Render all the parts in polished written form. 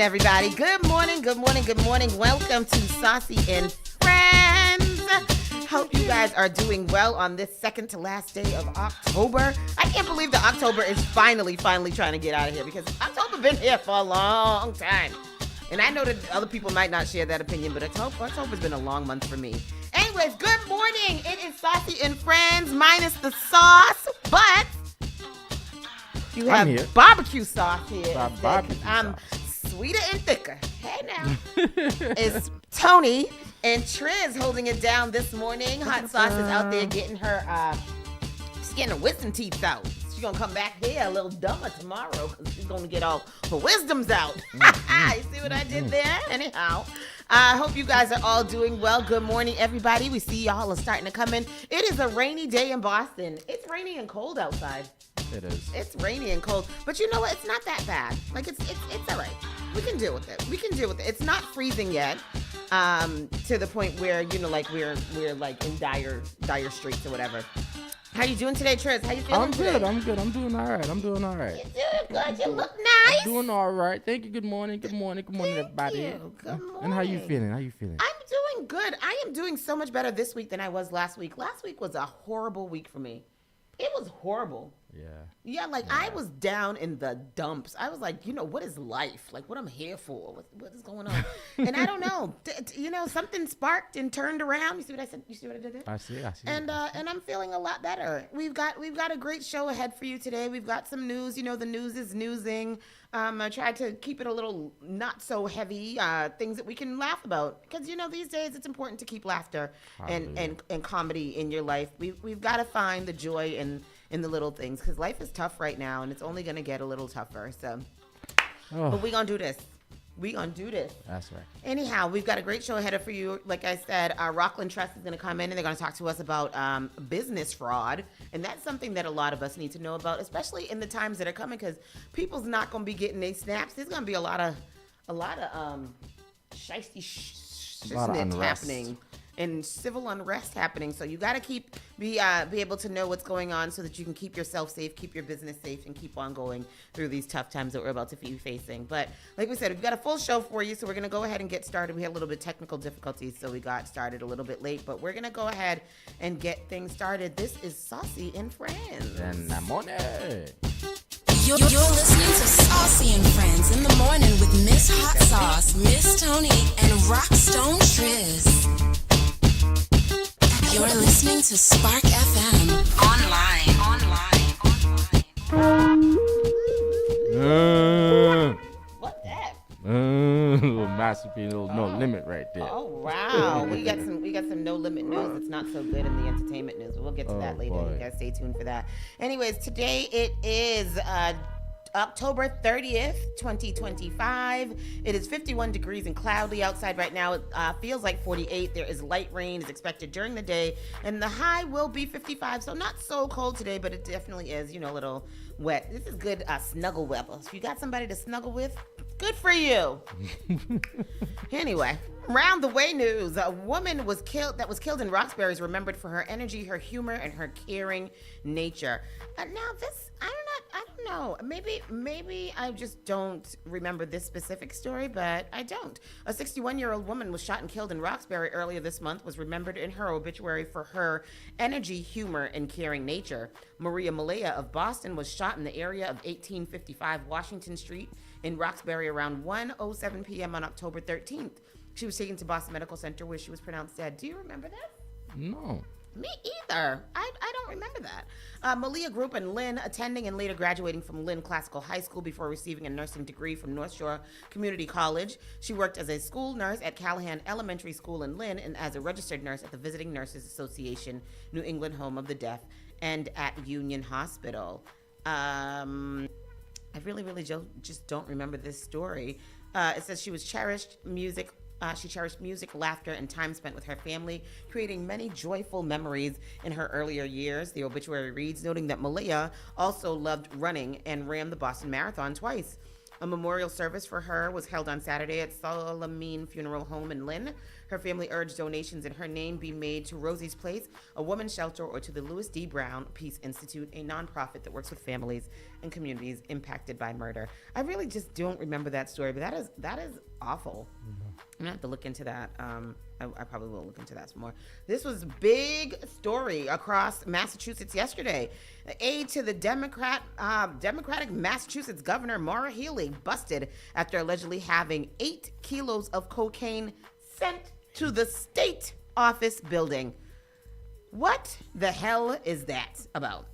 morning, everybody. Good morning, good morning, good morning. Welcome to Saucy and Friends. Hope you guys are doing well on this second to last day of October. I can't believe that October is finally trying to get out of here because October's been here for a long time. And I know that other people might not share that opinion, but October's been a long month for me. Anyways, good morning. It is Saucy and Friends minus the sauce, but you have barbecue sauce here. I'm sweeter and thicker. Hey now. It's Tony and Triz holding it down this morning. Hot sauce is out there getting her wisdom teeth out. She's going to come back here a little dumber tomorrow because she's going to get all her wisdoms out. You see what I did there? Anyhow, I hope you guys are all doing well. Good morning, everybody. We see y'all are starting to come in. It is a rainy day in Boston. It's rainy and cold outside. It is. It's rainy and cold. But you know what? It's not that bad. Like, it's all right. We can deal with it. It's not freezing yet. To the point where, you know, like we're like in dire straits or whatever. How you doing today, Triz? How you feeling today? I'm good. I'm doing all right. You're doing good. You look nice. I'm doing all right. Thank you. Good morning, everybody. Good morning. And how you feeling? I'm doing good. I am doing so much better this week than I was last week. Last week was a horrible week for me. It was horrible. Yeah, I was down in the dumps. I was like, you know, what is life? Like, what I'm here for? What is going on? And I don't know. You know, something sparked and turned around. You see what I said? You see what I did there? I see. And I'm feeling a lot better. We've got a great show ahead for you today. We've got some news. You know, the news is newsing. I tried to keep it a little not so heavy, things that we can laugh about. Because, you know, these days it's important to keep laughter and comedy in your life. We've got to find the joy in the little things, because life is tough right now, and it's only going to get a little tougher. So, But we're going to do this. That's right. Anyhow, we've got a great show ahead for you. Like I said, Rockland Trust is going to come in, and they're going to talk to us about business fraud. And that's something that a lot of us need to know about, especially in the times that are coming, because people's not going to be getting their snaps. There's going to be a lot of shiesty shit happening. And civil unrest happening, so you got to be able to know what's going on so that you can keep yourself safe, keep your business safe, and keep on going through these tough times that we're about to be facing. But like we said, we've got a full show for you, so we're going to go ahead and get started. We had a little bit of technical difficulties, so we got started a little bit late, but we're going to go ahead and get things started. This is Saucy and Friends. And morning. You're listening to Saucy and Friends in the morning with Miss Hot Sauce, Miss Tony, and Rockstone Triz. You're listening to Spark FM online. What's that? Little masterpiece, no limit right there. Oh wow, we got some no limit news. It's not so good in the entertainment news, but we'll get to that later. Boy. You guys stay tuned for that. Anyways, today it is October 30th, 2025. It is 51 degrees and cloudy outside right now. It feels like 48. There is light rain is expected during the day, and the high will be 55. So not so cold today, but it definitely is, you know, a little wet. This is good snuggle weather. If you got somebody to snuggle with, good for you. Anyway, round the way news. A woman that was killed in Roxbury is remembered for her energy, her humor, and her caring nature. Now this, I don't know. Maybe I just don't remember this specific story, but I don't. A 61-year-old woman was shot and killed in Roxbury earlier this month, was remembered in her obituary for her energy, humor, and caring nature. Maria Malaya of Boston was shot in the area of 1855 Washington Street in Roxbury around 1:07 p.m. on October 13th. She was taken to Boston Medical Center where she was pronounced dead. Do you remember this? No. Me either. I don't remember that. Malia grew up in Lynn, attending and later graduating from Lynn Classical High School before receiving a nursing degree from North Shore Community College. She worked as a school nurse at Callahan Elementary School in Lynn and as a registered nurse at the Visiting Nurses Association, New England Home of the Deaf, and at Union Hospital. I really just don't remember this story. It says she cherished music, laughter, and time spent with her family, creating many joyful memories in her earlier years. The obituary reads, noting that Malia also loved running and ran the Boston Marathon twice. A memorial service for her was held on Saturday at Salamine Funeral Home in Lynn. Her family urged donations in her name be made to Rosie's Place, a women's shelter, or to the Louis D. Brown Peace Institute, a nonprofit that works with families and communities impacted by murder. I really just don't remember that story, but that is awful. I'm gonna have to look into that. I probably will look into that some more. This was a big story across Massachusetts yesterday. Aide to the Democratic Massachusetts Governor Maura Healey busted after allegedly having 8 kilos of cocaine sent to the state office building. What the hell is that about?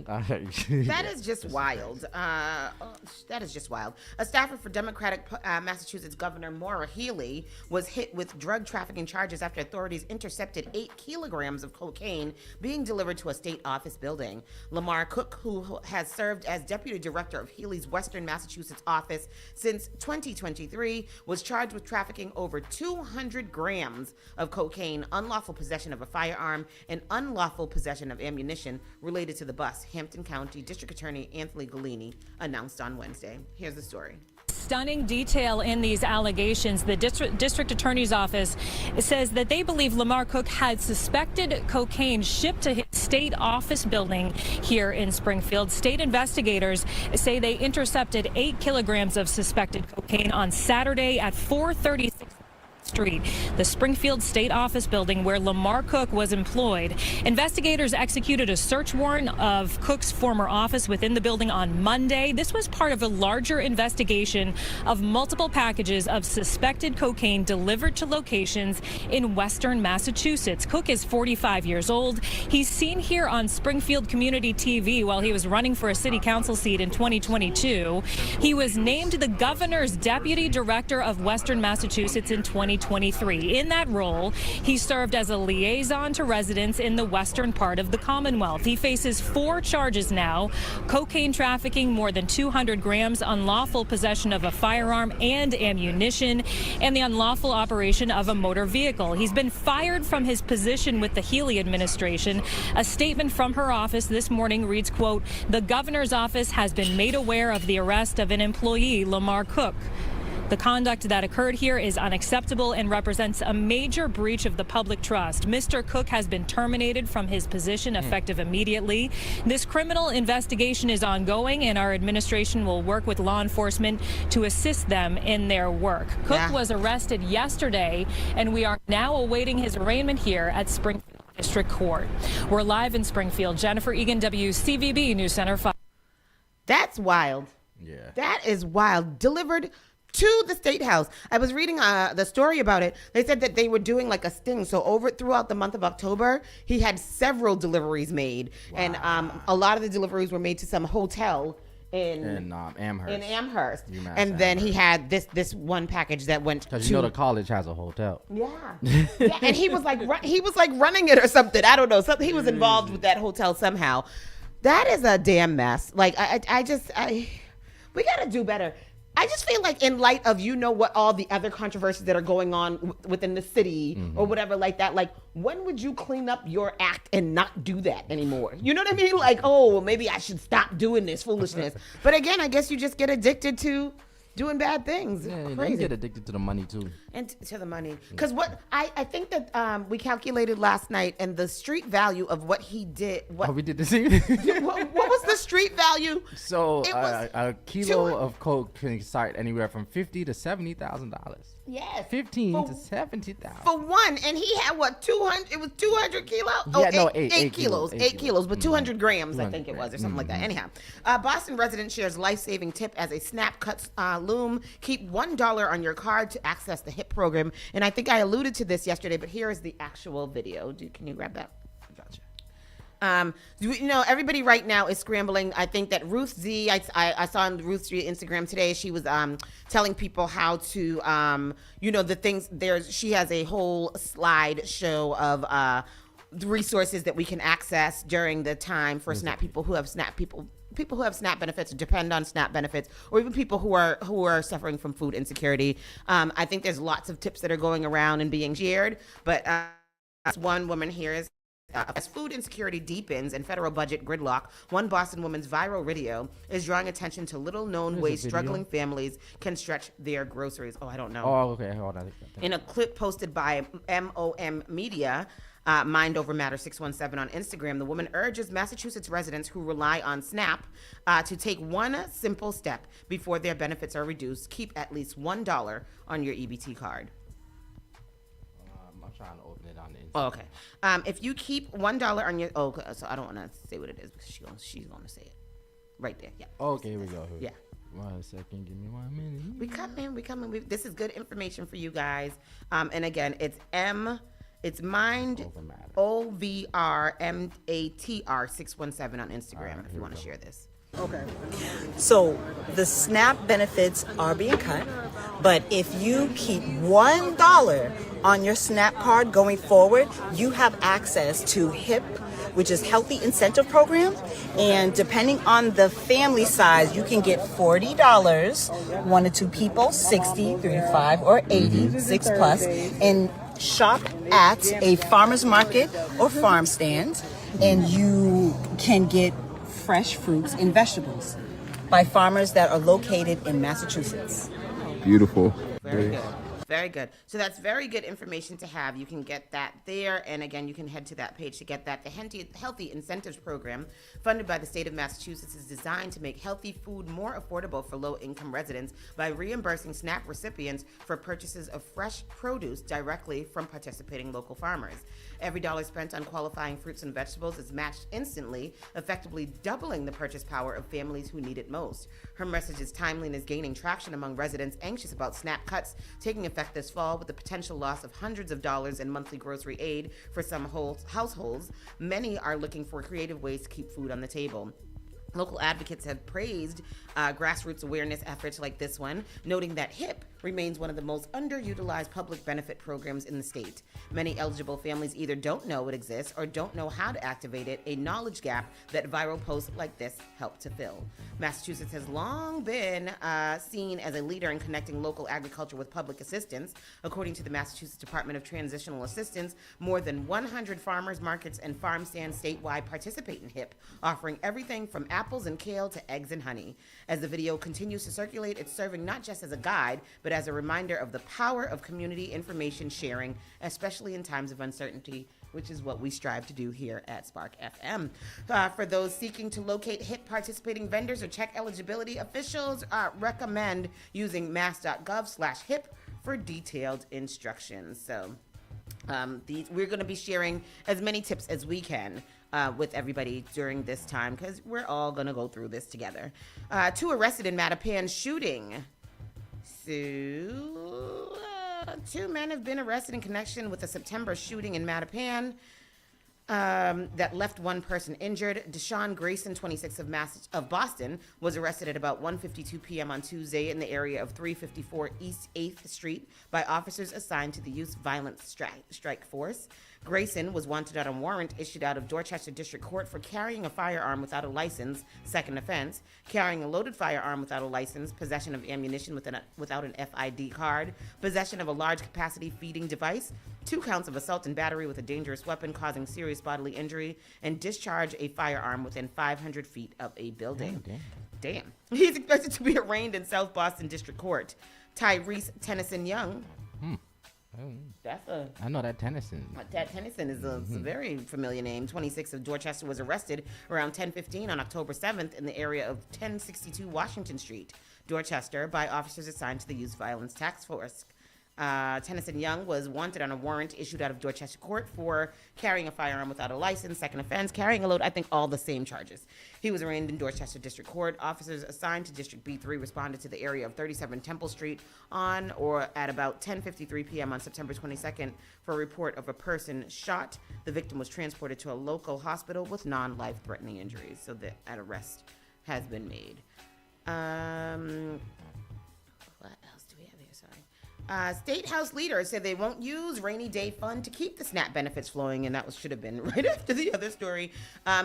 That is just wild. That is just wild. A staffer for Democratic Massachusetts Governor Maura Healey was hit with drug trafficking charges after authorities intercepted 8 kilograms of cocaine being delivered to a state office building. Lamar Cook, who has served as deputy director of Healey's Western Massachusetts office since 2023, was charged with trafficking over 200 grams of cocaine, unlawful possession of a firearm, and unlawful possession of ammunition related to the bus, Hampton County District Attorney Anthony Golini announced on Wednesday. Here's the story. Stunning detail in these allegations. The district attorney's office says that they believe Lamar Cook had suspected cocaine shipped to his state office building here in Springfield. State investigators say they intercepted 8 kilograms of suspected cocaine on Saturday at 436 Street, the Springfield State Office building where Lamar Cook was employed. Investigators executed a search warrant of Cook's former office within the building on Monday. This was part of a larger investigation of multiple packages of suspected cocaine delivered to locations in Western Massachusetts. Cook is 45 years old. He's seen here on Springfield Community TV while he was running for a city council seat in 2022. He was named the governor's deputy director of Western Massachusetts in 2023. In that role, he served as a liaison to residents in the western part of the Commonwealth. He faces 4 charges now: cocaine trafficking, more than 200 grams, unlawful possession of a firearm and ammunition, and the unlawful operation of a motor vehicle. He's been fired from his position with the Healey administration. A statement from her office this morning reads, quote, "The governor's office has been made aware of the arrest of an employee, Lamar Cook. The conduct that occurred here is unacceptable and represents a major breach of the public trust. Mr. Cook has been terminated from his position effective immediately. This criminal investigation is ongoing, and our administration will work with law enforcement to assist them in their work." Cook was arrested yesterday, and we are now awaiting his arraignment here at Springfield District Court. We're live in Springfield. Jennifer Egan, WCVB News Center 5. That's wild. Yeah. That is wild. Delivered to the state house. I was reading the story about it. They said that they were doing like a sting. So throughout the month of October, he had several deliveries made. Wow. And a lot of the deliveries were made to some hotel in Amherst. And then he had this one package that went to, because the college has a hotel. Yeah. And he was like running it or something. I don't know. He was involved with that hotel somehow. That is a damn mess. Like we got to do better. I just feel like in light of, what all the other controversies that are going on within the city or whatever like that, like when would you clean up your act and not do that anymore? You know what I mean? Like, oh, well, maybe I should stop doing this foolishness. But again, I guess you just get addicted to doing bad things. Yeah, you get addicted to the money too. And to the money. Because what I think that we calculated last night, and the street value of what he did. We did the same. what was the street value? So a kilo of coke can start anywhere from $50,000 to $70,000. Yes. 15 to 70,000. For one, and he had 200. It was 200 kilos. Yeah, 8 kilos. 8 kilos, but 200 grams, 200 I think it was, or something like that. Anyhow, Boston resident shares life-saving tip as a snap cuts loom. Keep $1 on your card to access the HIP program. And I think I alluded to this yesterday, but here is the actual video. Can you grab that? Gotcha. Everybody right now is scrambling. I think that Ruth Z, I saw on Ruth Z Instagram today, she was telling people how to, the things she has a whole slideshow of the resources that we can access during the time for SNAP people who have SNAP people who have SNAP benefits, depend on SNAP benefits, or even people who are suffering from food insecurity. I think there's lots of tips that are going around and being shared, but one woman here is As food insecurity deepens and federal budget gridlock, one Boston woman's viral video is drawing attention to little-known ways struggling families can stretch their groceries. Oh, I don't know. Oh, okay. Hold on. In a clip posted by MOM Media, Mind Over Matter 617 on Instagram, the woman urges Massachusetts residents who rely on SNAP to take one simple step before their benefits are reduced. Keep at least $1 on your EBT card. I'm trying to open it on the Instagram. Oh, okay. If you keep $1 on your, so I don't want to say what it is because she's going to say it right there. Yeah. Okay, here we go. Yeah. 1 second, give me 1 minute. We coming. This is good information for you guys. And again, it's Mind OVRMATR 617 on Instagram if you want to share this. Okay. So the SNAP benefits are being cut, but if you keep $1 on your SNAP card going forward, you have access to HIP, which is Healthy Incentive Program, and depending on the family size, you can get $40, 1 to 2 people, 60, 3 to 5, or 80, 6 plus, and shop at a farmer's market or farm stand, and you can get fresh fruits and vegetables by farmers that are located in Massachusetts. Beautiful. Very good. Very good. So that's very good information to have. You can get that there. And again, you can head to that page to get that. The Healthy Incentives Program, funded by the state of Massachusetts, is designed to make healthy food more affordable for low-income residents by reimbursing SNAP recipients for purchases of fresh produce directly from participating local farmers. Every dollar spent on qualifying fruits and vegetables is matched instantly, effectively doubling the purchase power of families who need it most. Her message is timely and is gaining traction among residents anxious about SNAP cuts taking effect this fall, with the potential loss of hundreds of dollars in monthly grocery aid for some households. Many are looking for creative ways to keep food on the table. Local advocates have praised grassroots awareness efforts like this one, noting that HIP remains one of the most underutilized public benefit programs in the state. Many eligible families either don't know it exists or don't know how to activate it, a knowledge gap that viral posts like this help to fill. Massachusetts has long been seen as a leader in connecting local agriculture with public assistance. According to the Massachusetts Department of Transitional Assistance, more than 100 farmers markets and farm stands statewide participate in HIP, offering everything from apples and kale to eggs and honey. As the video continues to circulate, it's serving not just as a guide, but as a reminder of the power of community information sharing, especially in times of uncertainty, which is what we strive to do here at Spark FM. For those seeking to locate HIP participating vendors or check eligibility, officials recommend using mass.gov/HIP for detailed instructions. So we're going to be sharing as many tips as we can with everybody during this time because we're all going to go through this together. 2 arrested in Mattapan shooting. So, 2 men have been arrested in connection with a September shooting in Mattapan that left 1 person injured. Deshaun Grayson, 26 of Boston, was arrested at about 1:52 p.m. on Tuesday in the area of 354 East 8th Street by officers assigned to the Youth Violence Strike Force. Grayson was wanted on a warrant issued out of Dorchester District Court for carrying a firearm without a license, second offense, carrying a loaded firearm without a license, possession of ammunition without an FID card, possession of a large capacity feeding device, 2 counts of assault and battery with a dangerous weapon causing serious bodily injury, and discharge a firearm within 500 feet of a building. Damn. He's expected to be arraigned in South Boston District Court. Tyrese Tennyson Young. I know that Tennyson. That Tennyson is a very familiar name. 26 of Dorchester was arrested around 10:15 on October 7th in the area of 1062 Washington Street, Dorchester, by officers assigned to the Youth Violence Task Force. Tennyson Young was wanted on a warrant issued out of Dorchester Court for carrying a firearm without a license, second offense, carrying a load, I think all the same charges. He was arraigned in Dorchester District Court. Officers assigned to District B3 responded to the area of 37 Temple Street on or at about 10:53 p.m. on September 22nd for a report of a person shot. The victim was transported to a local hospital with non-life-threatening injuries, so that an arrest has been made. What else do we have here? Sorry. State House leaders said they won't use rainy day fund to keep the SNAP benefits flowing, and that should have been right after the other story.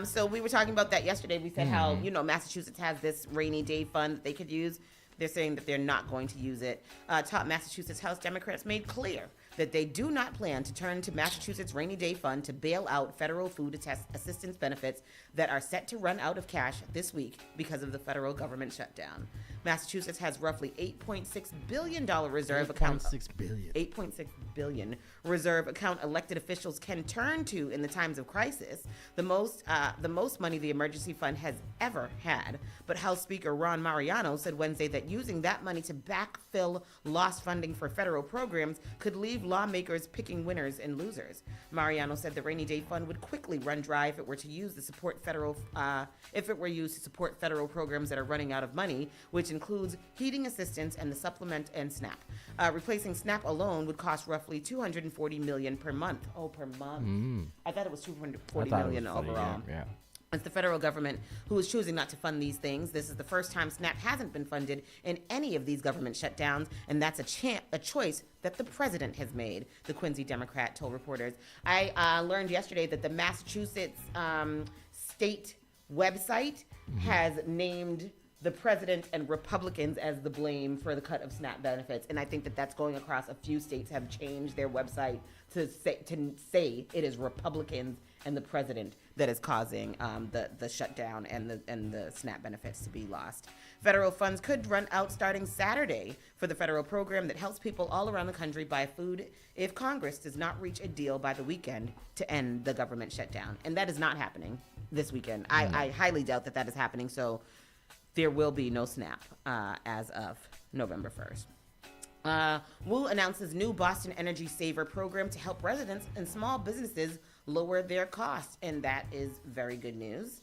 So we were talking about that yesterday. We said how, Massachusetts has this rainy day fund that they could use. They're saying that they're not going to use it. Top Massachusetts House Democrats made clear that they do not plan to turn to Massachusetts Rainy Day Fund to bail out federal food assistance benefits that are set to run out of cash this week because of the federal government shutdown. Massachusetts has roughly $8.6 billion reserve account. $8.6 billion reserve account elected officials can turn to in the times of crisis. The most money the emergency fund has ever had. But House Speaker Ron Mariano said Wednesday that using that money to backfill lost funding for federal programs could leave lawmakers picking winners and losers. Mariano said the rainy day fund would quickly run dry if it were used to support federal programs that are running out of money, which includes heating assistance and the supplement and SNAP. Replacing SNAP alone would cost roughly $240 million per month. Oh, per month. I thought it was $240 million overall. Yeah. It's the federal government who is choosing not to fund these things. This is the first time SNAP hasn't been funded in any of these government shutdowns, and that's a choice that the president has made, the Quincy Democrat told reporters. I learned yesterday that the Massachusetts state website has named the president and Republicans as the blame for the cut of SNAP benefits, and I think that that's going across. A few states have changed their website to say it is Republicans and the president that is causing the shutdown and the SNAP benefits to be lost. Federal funds could run out starting Saturday for the federal program that helps people all around the country buy food if Congress does not reach a deal by the weekend to end the government shutdown. And that is not happening this weekend. I highly doubt that is happening, so there will be no SNAP as of November 1st. Wu announces new Boston Energy Saver program to help residents and small businesses lower their costs, and that is very good news.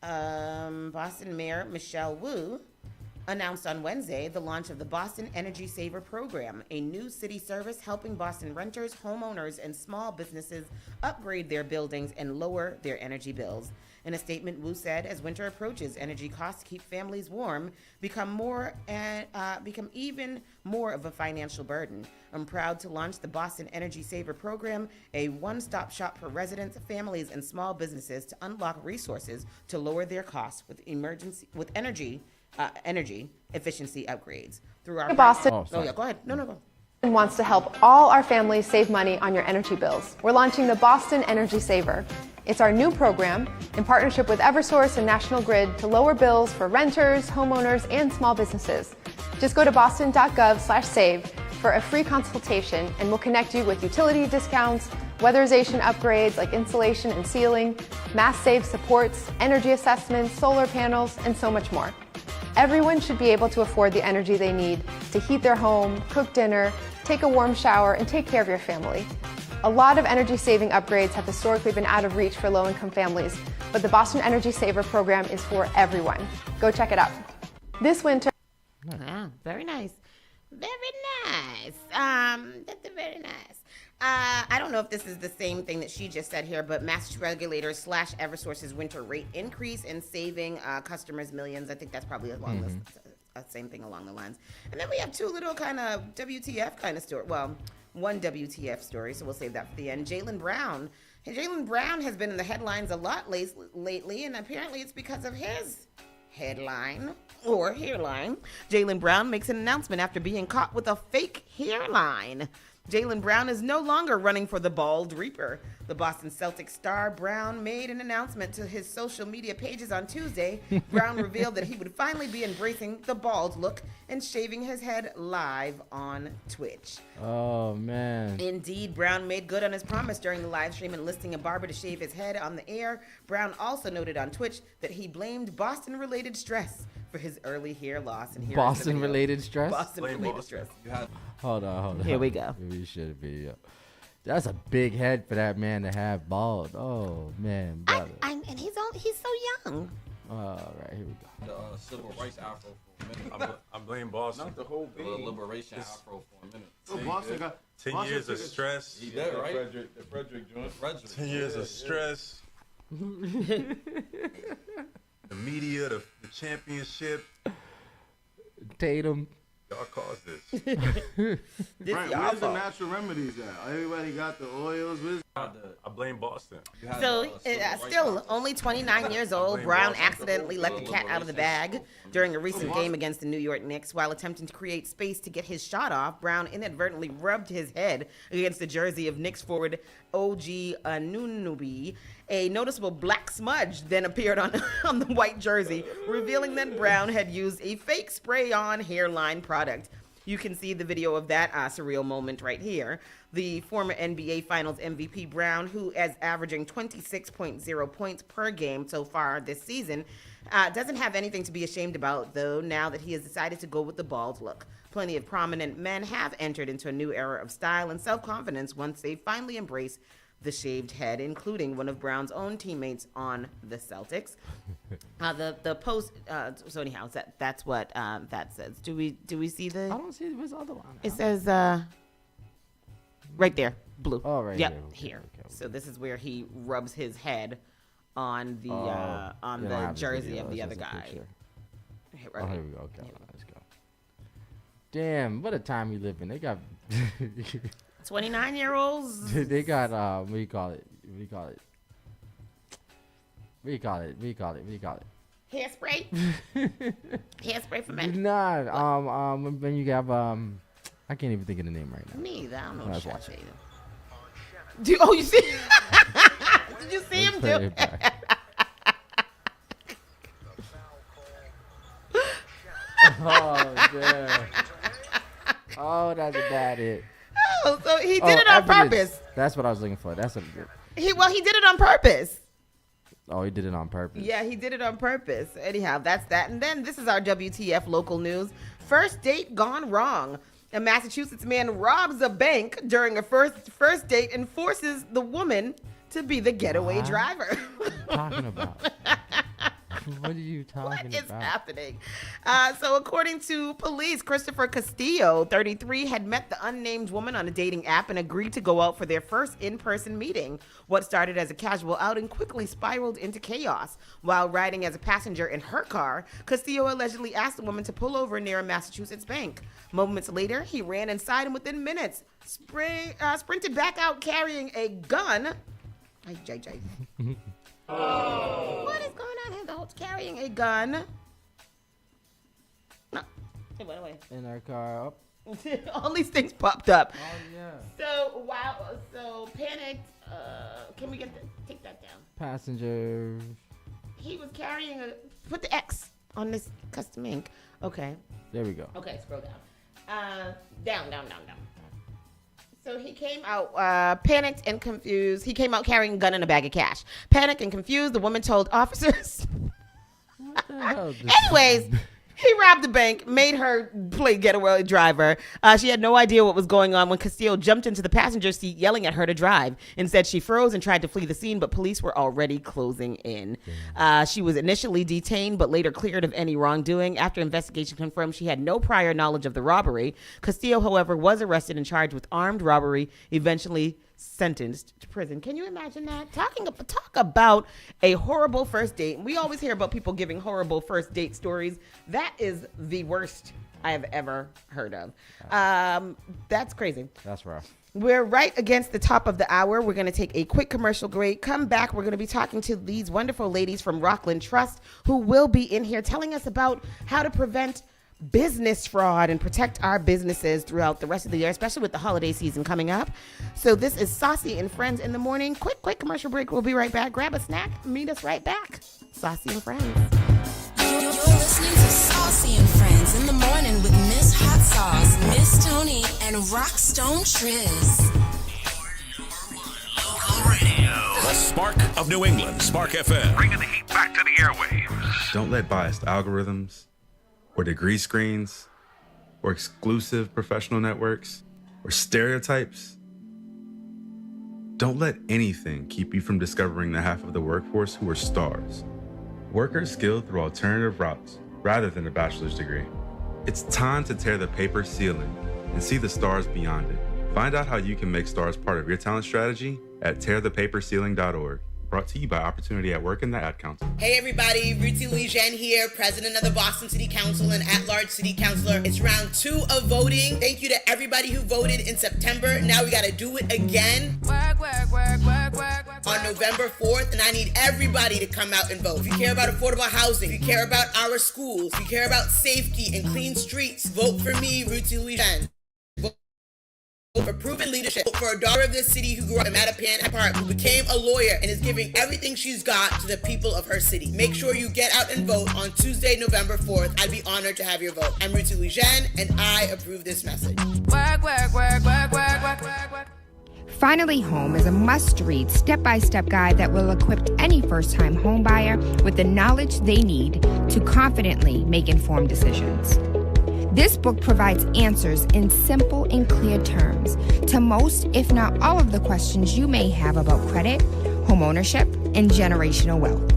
Boston Mayor Michelle Wu announced on Wednesday the launch of the Boston Energy Saver program, a new city service helping Boston renters, homeowners, and small businesses upgrade their buildings and lower their energy bills. In a statement, Wu said, as winter approaches, energy costs to keep families warm become even more of a financial burden. I'm proud to launch the Boston Energy Saver program, a one-stop shop for residents, families, and small businesses to unlock resources to lower their costs with energy efficiency upgrades through our Boston. Oh yeah, go ahead. No. Wants to help all our families save money on your energy bills. We're launching the Boston Energy Saver. It's our new program in partnership with Eversource and National Grid to lower bills for renters, homeowners, and small businesses. Just go to boston.gov/save for a free consultation, and we'll connect you with utility discounts, weatherization upgrades like insulation and ceiling, mass save supports, energy assessments, solar panels, and so much more. Everyone should be able to afford the energy they need to heat their home, cook dinner, take a warm shower, and take care of your family. A lot of energy-saving upgrades have historically been out of reach for low-income families, but the Boston Energy Saver program is for everyone. Go check it out. This winter... Wow, very nice. Very nice. That's very nice. I don't know if this is the same thing that she just said here, but Massachusetts regulators slash Eversource's winter rate increase and saving customers millions. I think that's probably along the same thing along the lines. And then we have two little kind of WTF kind of story. Well, one WTF story, so we'll save that for the end. Jaylen Brown. Jaylen Brown has been in the headlines a lot lately, and apparently it's because of his headline or hairline. Jaylen Brown makes an announcement after being caught with a fake hairline. Jaylen Brown is no longer running for the Bald Reaper. The Boston Celtics star Brown made an announcement to his social media pages on Tuesday. Brown revealed that he would finally be embracing the bald look and shaving his head live on Twitch. Oh, man. Indeed, Brown made good on his promise during the live stream, enlisting a barber to shave his head on the air. Brown also noted on Twitch that he blamed Boston-related stress for his early hair loss. And Boston-related stress? Boston-related stress. Hold on. Here we go. We should be. That's a big head for that man to have bald. Oh, man. Brother. And he's so young. All right, here we go. The civil rights afro for a minute. I blame Boston. Not the whole The thing. liberation afro for a minute. No, Boston got 10 years of stress. He did, right? The Frederick joint. Frederick. 10 years of stress. The media, the championship. Tatum. Y'all caused this. This Right, y'all where's the fault. natural remedies at? Everybody got the oils. I blame Boston. So, still only 29 years old, Brown accidentally let the cat out of the bag during a recent game against the New York Knicks. While attempting to create space to get his shot off, Brown inadvertently rubbed his head against the jersey of Knicks forward OG Anunoby. A noticeable black smudge then appeared on the white jersey, revealing that Brown had used a fake spray-on hairline product. You can see the video of that surreal moment right here. The former NBA Finals MVP Brown, who is averaging 26.0 points per game so far this season, doesn't have anything to be ashamed about, though, now that he has decided to go with the bald look. Plenty of prominent men have entered into a new era of style and self-confidence once they finally embrace the shaved head, including one of Brown's own teammates on the Celtics. The post. So anyhow, that's what that says. Do we see the? I don't see what's the other one. It says right there, blue. Oh, right yep, here. Okay, here. okay. So this is where he rubs his head on the You don't have jersey video, of the it's other just a guy. picture. Here, Oh, right here we go. Okay, let's go. Damn, what a time we live in. They got 29-year-olds. they got what do you call it? Hairspray. Hairspray for men. Nah, when you have I can't even think of the name right now. Me either. I don't know. Let's what watch it. Oh, you see? Did you see him Play do? it back. Oh damn. Oh, that's a bad hit. Oh, so he did it on evidence. purpose. That's what I was looking for. That's a. He did it on purpose. Oh, he did it on purpose. Yeah, he did it on purpose. Anyhow, that's that. And then this is our WTF local news. First date gone wrong. A Massachusetts man robs a bank during a first date and forces the woman to be the getaway What? driver. Talking about. What are you talking What is about? happening? So according to police, Christopher Castillo, 33, had met the unnamed woman on a dating app and agreed to go out for their first in-person meeting. What started as a casual outing quickly spiraled into chaos. While riding as a passenger in her car, Castillo allegedly asked the woman to pull over near a Massachusetts bank. Moments later, he ran inside and within minutes sprinted back out carrying a gun. Hey, JJ. What is going on here? The whole carrying a gun. No, it went away. In our car. Up. All these things popped up. Oh yeah. So panicked. Can we take that down? Passenger. He was carrying put the X on this custom ink. Okay. There we go. Okay, scroll down. Down. So he came out panicked and confused. He came out carrying a gun and a bag of cash. Panicked and confused, the woman told officers. What the hell? Anyways, he robbed the bank, made her play getaway driver. She had no idea what was going on when Castillo jumped into the passenger seat, yelling at her to drive. Instead, she froze and tried to flee the scene, but police were already closing in. She was initially detained, but later cleared of any wrongdoing. After investigation confirmed she had no prior knowledge of the robbery. Castillo, however, was arrested and charged with armed robbery, eventually sentenced to prison. Can you imagine that? Talk about a horrible first date. We always hear about people giving horrible first date stories. That is the worst I have ever heard of. That's crazy. That's rough. We're right against the top of the hour. We're going to take a quick commercial break. Come back. We're going to be talking to these wonderful ladies from Rockland Trust who will be in here telling us about how to prevent business fraud and protect our businesses throughout the rest of the year, especially with the holiday season coming up. So this is Saucy and Friends in the Morning. Quick commercial break. We'll be right back. Grab a snack. Meet us right back. Saucy and Friends. You're listening to Saucy and Friends in the Morning with Miss Hot Sauce, Miss Tony, and Rockstone Triz. Local radio. The spark of New England, Spark FM. Bringing the heat back to the airwaves. Don't let biased algorithms or degree screens or exclusive professional networks or stereotypes. Don't let anything keep you from discovering the half of the workforce who are stars. Workers skilled through alternative routes rather than a bachelor's degree. It's time to tear the paper ceiling and see the stars beyond it. Find out how you can make stars part of your talent strategy at tearthepaperceiling.org. Brought to you by Opportunity at Work and the Ad Council. Hey everybody, Ruthie Louisiane here, president of the Boston City Council and at-large city councilor. It's round 2 of voting. Thank you to everybody who voted in September. Now we gotta do it again on November 4th, and I need everybody to come out and vote. If you care about affordable housing, if you care about our schools, if you care about safety and clean streets, vote for me, Ruthie Louisiane. For proven leadership, for a daughter of this city who grew up in Mattapan Park, who became a lawyer and is giving everything she's got to the people of her city. Make sure you get out and vote on Tuesday, November 4th. I'd be honored to have your vote. I'm Ruthie Louisiane, and I approve this message. Finally Home is a must-read, step-by-step guide that will equip any first-time homebuyer with the knowledge they need to confidently make informed decisions. This book provides answers in simple and clear terms to most, if not all, of the questions you may have about credit, home ownership, and generational wealth.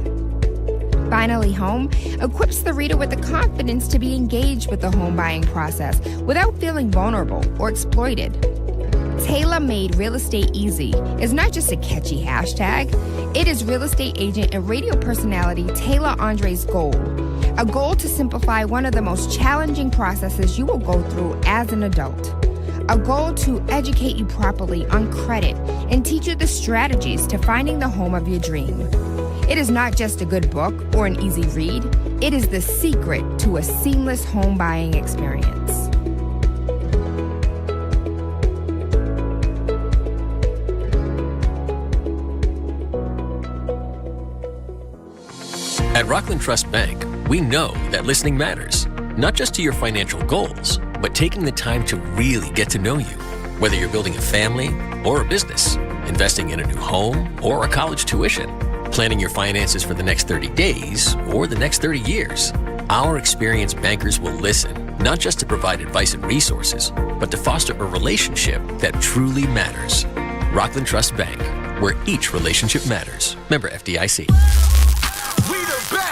Finally Home equips the reader with the confidence to be engaged with the home buying process without feeling vulnerable or exploited. Tailor-made Real Estate Easy is not just a catchy hashtag. It is real estate agent and radio personality Taylor Andre's goal. A goal to simplify one of the most challenging processes you will go through as an adult. A goal to educate you properly on credit and teach you the strategies to finding the home of your dream. It is not just a good book or an easy read. It is the secret to a seamless home buying experience. At Rockland Trust Bank, we know that listening matters, not just to your financial goals, but taking the time to really get to know you. Whether you're building a family or a business, investing in a new home or a college tuition, planning your finances for the next 30 days or the next 30 years, our experienced bankers will listen, not just to provide advice and resources, but to foster a relationship that truly matters. Rockland Trust Bank, where each relationship matters. Member FDIC.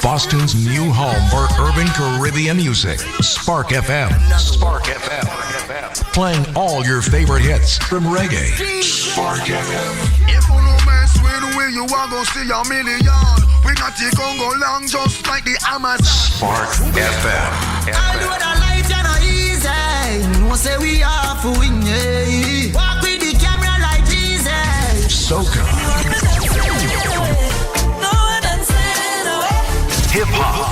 Boston's new home for urban Caribbean music. Spark FM. Spark FM. Playing all your favorite hits from reggae. Spark FM. If you no mess with the way you are gonna see a million. We got it gon' go long just like the Amazon. Spark FM. I know that life is not easy. No say we are for win. Walk with the camera like Jesus. Soca. Hip hop.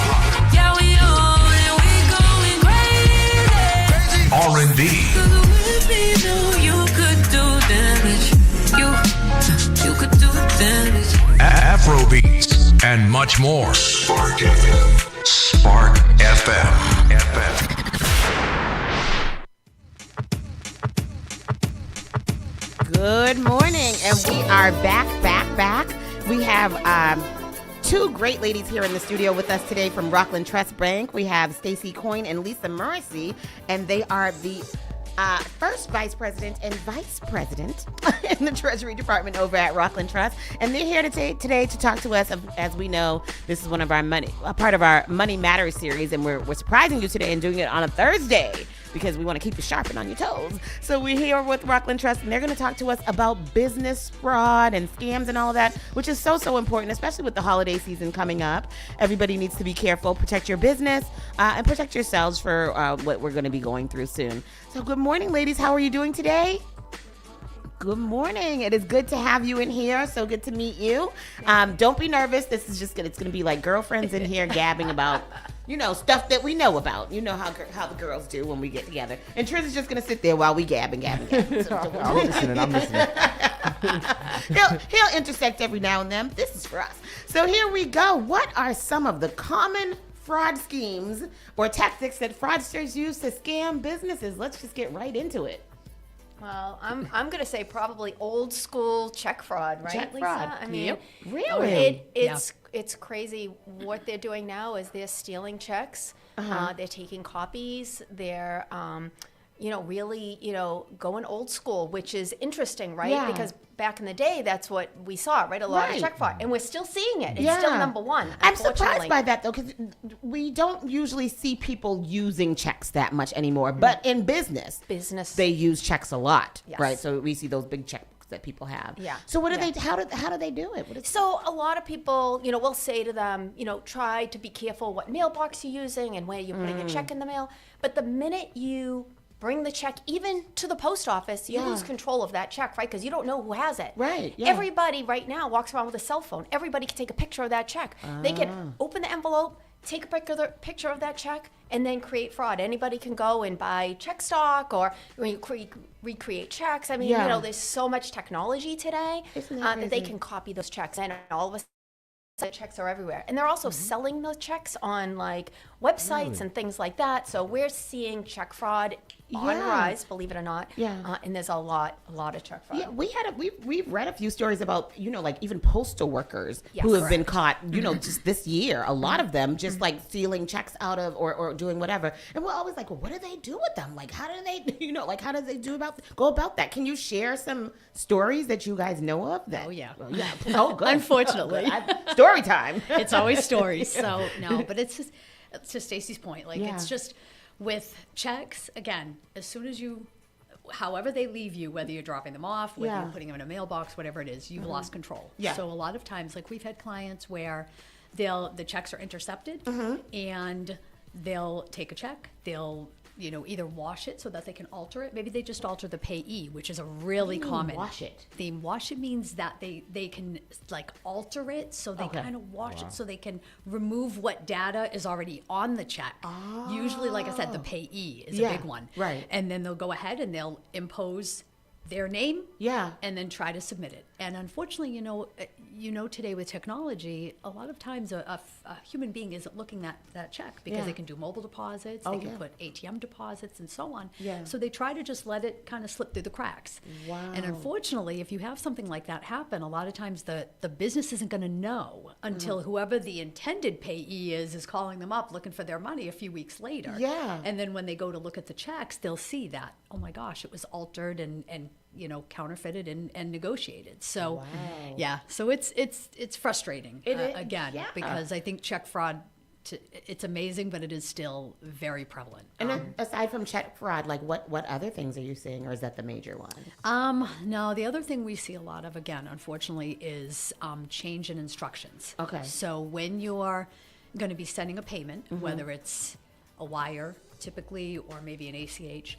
Yeah, we on and we going crazy. R&B. You could do damage. You could do damage. Afrobeats and much more. Spark FM. Spark FM. Good morning, and we are back. We have two great ladies here in the studio with us today from Rockland Trust Bank. We have Stacey Coyne and Lisa Morrissey, and they are the first vice president and vice president in the Treasury Department over at Rockland Trust. And they're here today to talk to us. As we know, this is one of our part of our Money Matters series, and we're surprising you today and doing it on a Thursday, because we want to keep you sharp and on your toes. So we're here with Rockland Trust, and they're going to talk to us about business fraud and scams and all of that, which is so important, especially with the holiday season coming up. Everybody needs to be careful, protect your business, and protect yourselves for what we're going to be going through soon. So good morning, ladies. How are you doing today? Good morning. It is good to have you in here. So good to meet you. Don't be nervous. This is just it's going to be like girlfriends in here gabbing about, stuff that we know about. You know how the girls do when we get together. And Triz is just going to sit there while we gab and gab and gab. So I'm listening. He'll intersect every now and then. This is for us. So here we go. What are some of the common fraud schemes or tactics that fraudsters use to scam businesses? Let's just get right into it. Well, I'm going to say probably old school check fraud, right, Check Lisa? fraud. I mean, Yep. Really? It's crazy. What they're doing now is they're stealing checks. They're taking copies. They're, really, going old school, which is interesting, right? Yeah. Because back in the day, that's what we saw, right? A lot of check fraud, and we're still seeing it. It's still number one. I'm surprised by that, though, because we don't usually see people using checks that much anymore. But in business, they use checks a lot, Yes. right? So we see those big blocks that people have. Yeah. So what do they? How do they do it? So a lot of people, will say to them, try to be careful what mailbox you're using and where you're putting a check in the mail. But the minute you bring the check even to the post office, you lose control of that check, right? Because you don't know who has it. Right. Yeah. Everybody right now walks around with a cell phone. Everybody can take a picture of that check. They can open the envelope, take a picture of that check, and then create fraud. Anybody can go and buy check stock or recreate checks. I mean, there's so much technology today that they can copy those checks, and all of a sudden, the checks are everywhere. And they're also selling those checks on like websites and things like that. So we're seeing check fraud on rise, believe it or not. Yeah. And there's a lot of check fraud. Yeah, we've read a few stories about, like even postal workers who have been caught, just this year. A lot of them just like stealing checks out of or doing whatever. And we're always like, well, what do they do with them? Like, how do they, how do they go about that? Can you share some stories that you guys know of? That, Oh, yeah. Well, yeah. Oh, good. Unfortunately. Story time. It's always stories. So, no, but it's to Stacey's point. Like, Yeah. it's just with checks, again, as soon as however they leave you, whether you're dropping them off, whether you're putting them in a mailbox, whatever it is, you've lost control. Yeah. So a lot of times, like we've had clients where the checks are intercepted and they'll take a check, they'll either wash it so that they can alter it. Maybe they just alter the payee, which is a really common. Wash it. Wash it means that they can like alter it, so they kind of wash it so they can remove what data is already on the check. Usually, like I said, the payee is a big one. Right. And then they'll go ahead and they'll impose their name and then try to submit it. And unfortunately, today with technology, a lot of times a human being isn't looking at that check because they can do mobile deposits, they can put ATM deposits and so on. So they try to just let it kind of slip through the cracks. Wow. And unfortunately, if you have something like that happen, a lot of times the business isn't going to know until whoever the intended payee is calling them up looking for their money a few weeks later. Yeah. And then when they go to look at the checks, they'll see that, oh my gosh, it was altered and counterfeited and negotiated. So so it's frustrating again, because I think check fraud, it's amazing, but it is still very prevalent. And aside from check fraud, like what other things are you seeing, or is that the major one? No, the other thing we see a lot of, again, unfortunately, is change in instructions. Okay. So when you're going to be sending a payment, whether it's a wire typically or maybe an ACH,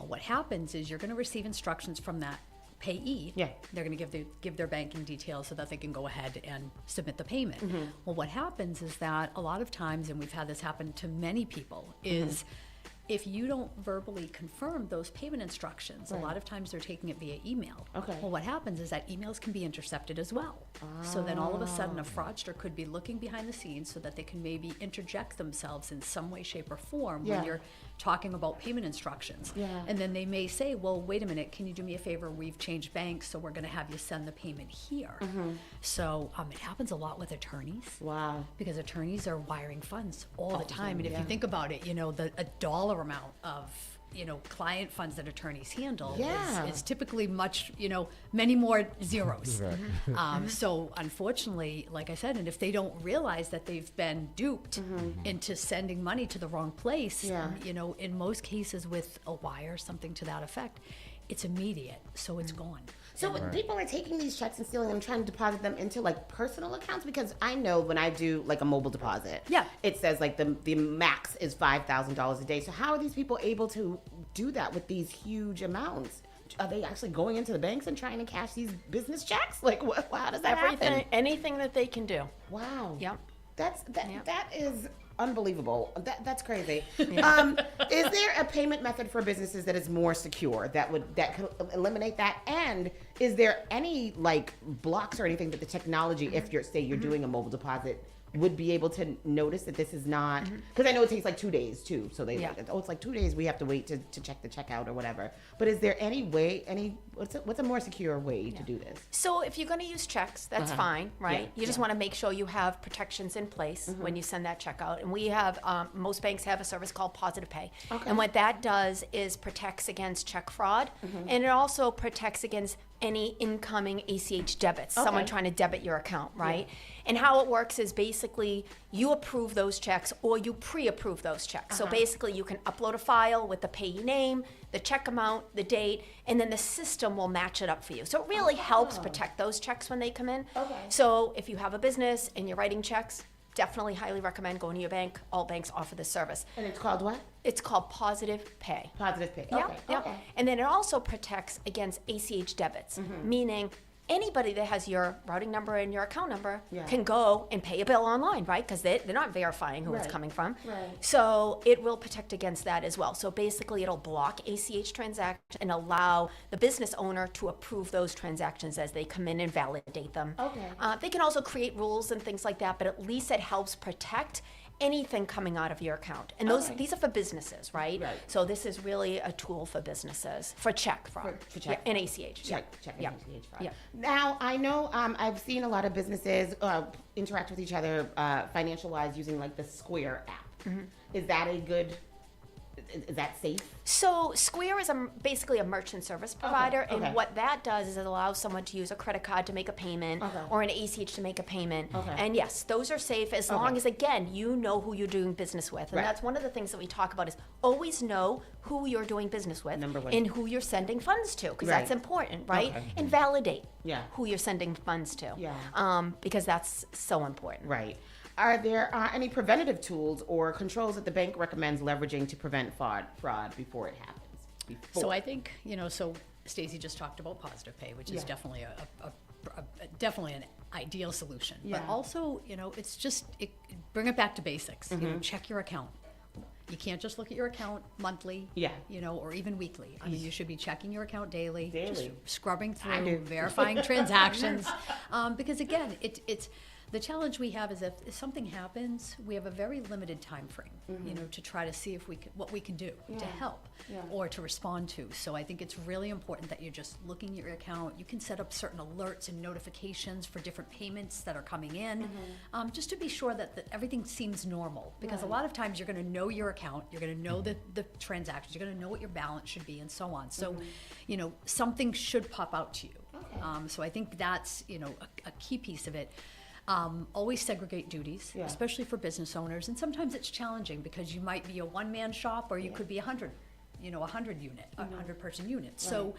what happens is you're going to receive instructions from that payee. They're going to give their banking details so that they can go ahead and submit the payment. Well, what happens is that a lot of times, and we've had this happen to many people, is if you don't verbally confirm those payment instructions, a lot of times they're taking it via email. Okay. Well, what happens is that emails can be intercepted as well. So then all of a sudden a fraudster could be looking behind the scenes so that they can maybe interject themselves in some way, shape, or form when you're talking about payment instructions. And then they may say, well, wait a minute, can you do me a favor? We've changed banks, so we're going to have you send the payment here. So it happens a lot with attorneys. Wow. Because attorneys are wiring funds all the time. And if you think about it, a dollar amount of client funds that attorneys handle is typically much, many more zeros. So unfortunately, like I said, and if they don't realize that they've been duped into sending money to the wrong place, in most cases with a wire, something to that effect, it's immediate, so it's gone. So when people are taking these checks and stealing them, trying to deposit them into like personal accounts, because I know when I do like a mobile deposit, it says like the max is $5,000 a day. So how are these people able to do that with these huge amounts? Are they actually going into the banks and trying to cash these business checks? Like, how does that happen? Anything that they can do. Wow. Yep. That is unbelievable. That's crazy. Is there a payment method for businesses that is more secure that could eliminate that? And is there any like blocks or anything that the technology, if you're doing a mobile deposit, would be able to notice that this is not, because I know it takes like 2 days too. So they it's like 2 days we have to wait to check the checkout or whatever. But is there any way, what's a more secure way to do this? So if you're going to use checks, that's fine, right? You just want to make sure you have protections in place when you send that check out. And we have, most banks have a service called Positive Pay. And what that does is protects against check fraud. And it also protects against any incoming ACH debits, someone trying to debit your account, right? And how it works is basically you approve those checks or you pre-approve those checks. So basically you can upload a file with the payee name, the check amount, the date, and then the system will match it up for you. So it really helps protect those checks when they come in. Okay. So if you have a business and you're writing checks, definitely highly recommend going to your bank. All banks offer this service. And it's called what? It's called Positive Pay. Positive Pay. Yeah, Okay. yeah. Okay. And then it also protects against ACH debits, meaning anybody that has your routing number and your account number can go and pay a bill online, right? Because they're not verifying who it's coming from. Right. So it will protect against that as well. So basically it'll block ACH transactions and allow the business owner to approve those transactions as they come in and validate them. Okay. They can also create rules and things like that, but at least it helps protect anything coming out of your account. And these are for businesses, right? Right. So this is really a tool for businesses, for check fraud. For check. Yeah, and ACH. Check and Yeah. ACH fraud. Yeah. Now, I know I've seen a lot of businesses interact with each other financial-wise using like the Square app. Is that is that safe? So Square is basically a merchant service provider, Okay. and what that does is it allows someone to use a credit card to make a payment or an ACH to make a payment. Okay. And yes, those are safe as long as, again, you know who you're doing business with. And Right. that's one of the things that we talk about is always know who you're doing business with Number one. and who you're sending funds to, because that's Right. important, right? Okay. And validate Yeah. who you're sending funds to, Yeah. because that's so important. Right. Are there any preventative tools or controls that the bank recommends leveraging to prevent fraud before it happens? So I think, so Stacey just talked about Positive Pay, which is definitely definitely an ideal solution. But also, it's just bring it back to basics. Check your account. You can't just look at your account monthly, or even weekly. I mean, you should be checking your account daily. Just scrubbing through, verifying transactions, because again, it's. The challenge we have is if something happens, we have a very limited time frame, to try to see what we can do to help or to respond to. So I think it's really important that you're just looking at your account. You can set up certain alerts and notifications for different payments that are coming in, just to be sure that everything seems normal. Because a lot of times you're going to know your account, you're going to know the transactions, you're going to know what your balance should be, and so on. So, something should pop out to you. So I think that's a key piece of it. Always segregate duties, especially for business owners. And sometimes it's challenging because you might be a one-man shop or you could be 100 person unit. So,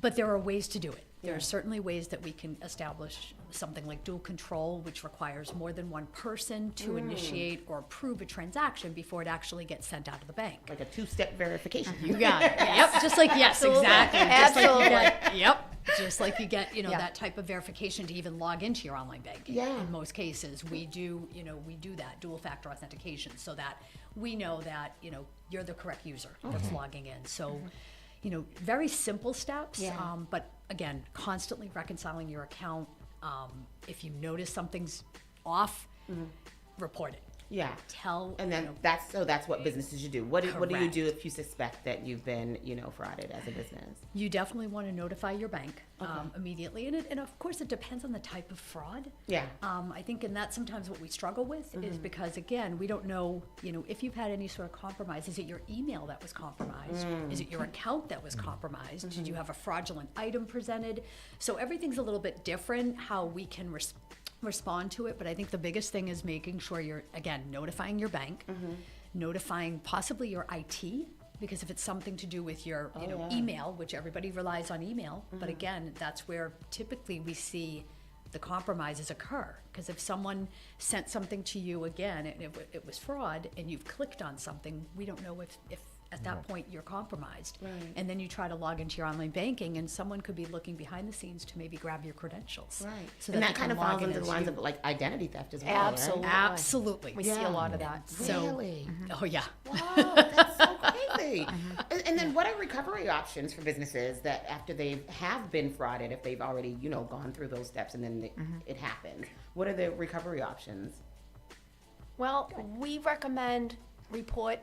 but there are ways to do it. There are certainly ways that we can establish something like dual control, which requires more than one person to initiate or approve a transaction before it actually gets sent out of the bank. Like a two-step verification. You got it. Yep. Just like, yes, Absolutely. exactly. Absolutely. Just like you get, that type of verification to even log into your online banking. Yeah. In most cases, we do that dual factor authentication so that we know that, you're the correct user that's logging in. So, very simple steps, but again, constantly reconciling your account. If you notice something's off, report it. Yeah. And then that's what businesses should do. What do you do if you suspect that you've been, frauded as a business? You definitely want to notify your bank immediately. And of course, it depends on the type of fraud. Yeah. I think, and that's sometimes what we struggle with is because, again, we don't know, if you've had any sort of compromise. Is it your email that was compromised? Is it your account that was compromised? Did you have a fraudulent item presented? So everything's a little bit different how we can respond to it, but I think the biggest thing is making sure you're, again, notifying your bank, notifying possibly your IT, because if it's something to do with your email, which everybody relies on email, but again, that's where typically we see the compromises occur. Because if someone sent something to you again and it was fraud and you've clicked on something, we don't know if at that point you're compromised. Right. And then you try to log into your online banking and someone could be looking behind the scenes to maybe grab your credentials. Right. So and they that kind can of log falls in into the as lines you. of like identity theft as well. Absolutely. Right? Absolutely. We see a lot of that. So, Really? Oh yeah. Wow, that's so crazy. And then what are recovery options for businesses that after they have been frauded, if they've already, gone through those steps and then it happens? What are the recovery options? Well, we recommend report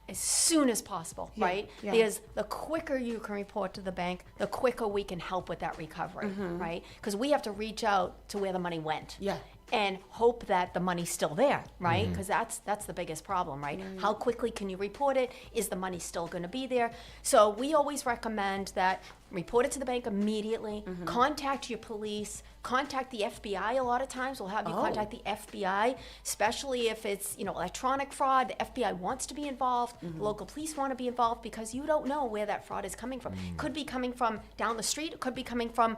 as soon as possible, Yeah, right? yeah. Because the quicker you can report to the bank, the quicker we can help with that recovery, right? Because we have to reach out to where the money went. Yeah. And hope that the money's still there, right? Because that's the biggest problem, right? How quickly can you report it? Is the money still going to be there? So we always recommend that report it to the bank immediately, contact your police, contact the FBI. A lot of times we'll have you contact the FBI, especially if it's, electronic fraud. The FBI wants to be involved, the local police want to be involved, because you don't know where that fraud is coming from. Could be coming from down the street, it could be coming from,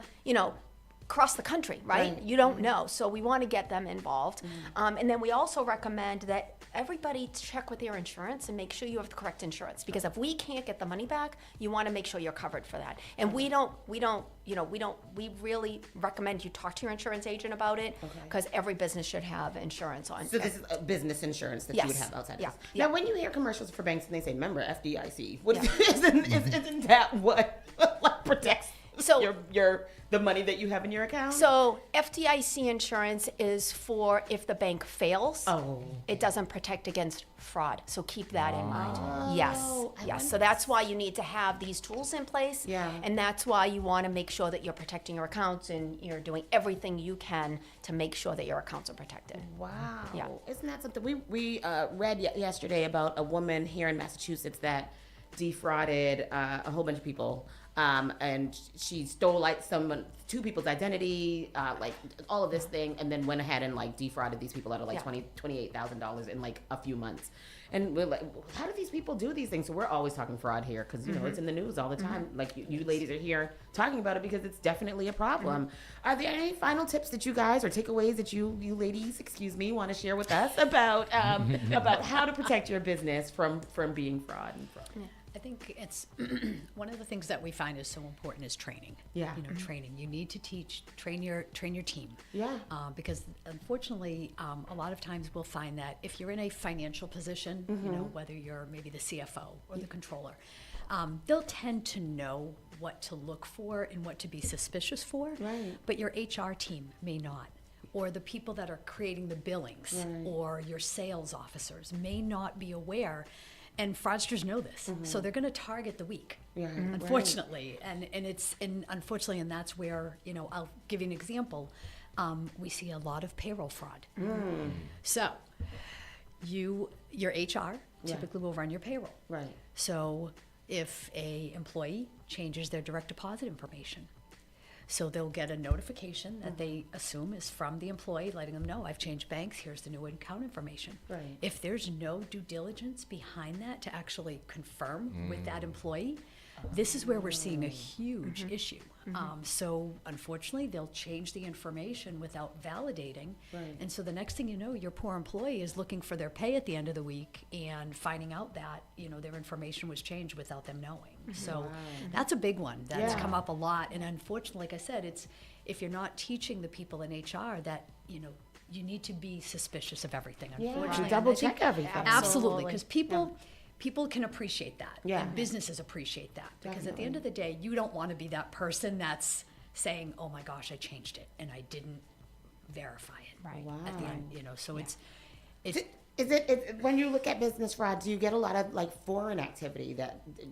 across the country, right? You don't know. So we want to get them involved. And then we also recommend that everybody check with their insurance and make sure you have the correct insurance, because if we can't get the money back, you want to make sure you're covered for that. And we really recommend you talk to your insurance agent about it, because every business should have insurance on. So this is a business insurance that you would have outside of this. Now, when you hear commercials for banks and they say, member FDIC, isn't that what protects the money that you have in your account? So FDIC insurance is for if the bank fails. It doesn't protect against fraud. So keep that in mind. Yes. So that's why you need to have these tools in place. And that's why you want to make sure that you're protecting your accounts and you're doing everything you can to make sure that your accounts are protected. Wow. Yeah. Isn't that something? We read yesterday about a woman here in Massachusetts that defrauded a whole bunch of people. And she stole two people's identity, all of this thing, and then went ahead and defrauded these people out of $28,000 in a few months. And we're like, how do these people do these things? So we're always talking fraud here because it's in the news all the time. You ladies are here talking about it because it's definitely a problem. Are there any final tips that you guys or takeaways that you ladies, want to share with us about how to protect your business from being fraud and fraud? I think it's one of the things that we find is so important is training. Training. You need to train your team. Because unfortunately, a lot of times we'll find that if you're in a financial position, whether you're maybe the CFO or the controller, they'll tend to know what to look for and what to be suspicious for. But your HR team may not. Or the people that are creating the billings or your sales officers may not be aware. And fraudsters know this, so they're going to target the weak, unfortunately. And unfortunately, and that's where, I'll give you an example. We see a lot of payroll fraud. So your HR typically will run your payroll. So if a employee changes their direct deposit information, so they'll get a notification that they assume is from the employee, letting them know, I've changed banks, here's the new account information. If there's no due diligence behind that to actually confirm with that employee, this is where we're seeing a huge issue. So unfortunately, they'll change the information without validating. And so the next thing you know, your poor employee is looking for their pay at the end of the week and finding out that, their information was changed without them knowing. So that's a big one that's come up a lot. And unfortunately, like I said, it's if you're not teaching the people in HR that, you need to be suspicious of everything, unfortunately. Double check everything. Absolutely, because people can appreciate that, and businesses appreciate that, because at the end of the day, you don't want to be that person that's saying, "Oh my gosh, I changed it and I didn't verify it." At the end, so it's. Is it when you look at business fraud? Do you get a lot of foreign activity?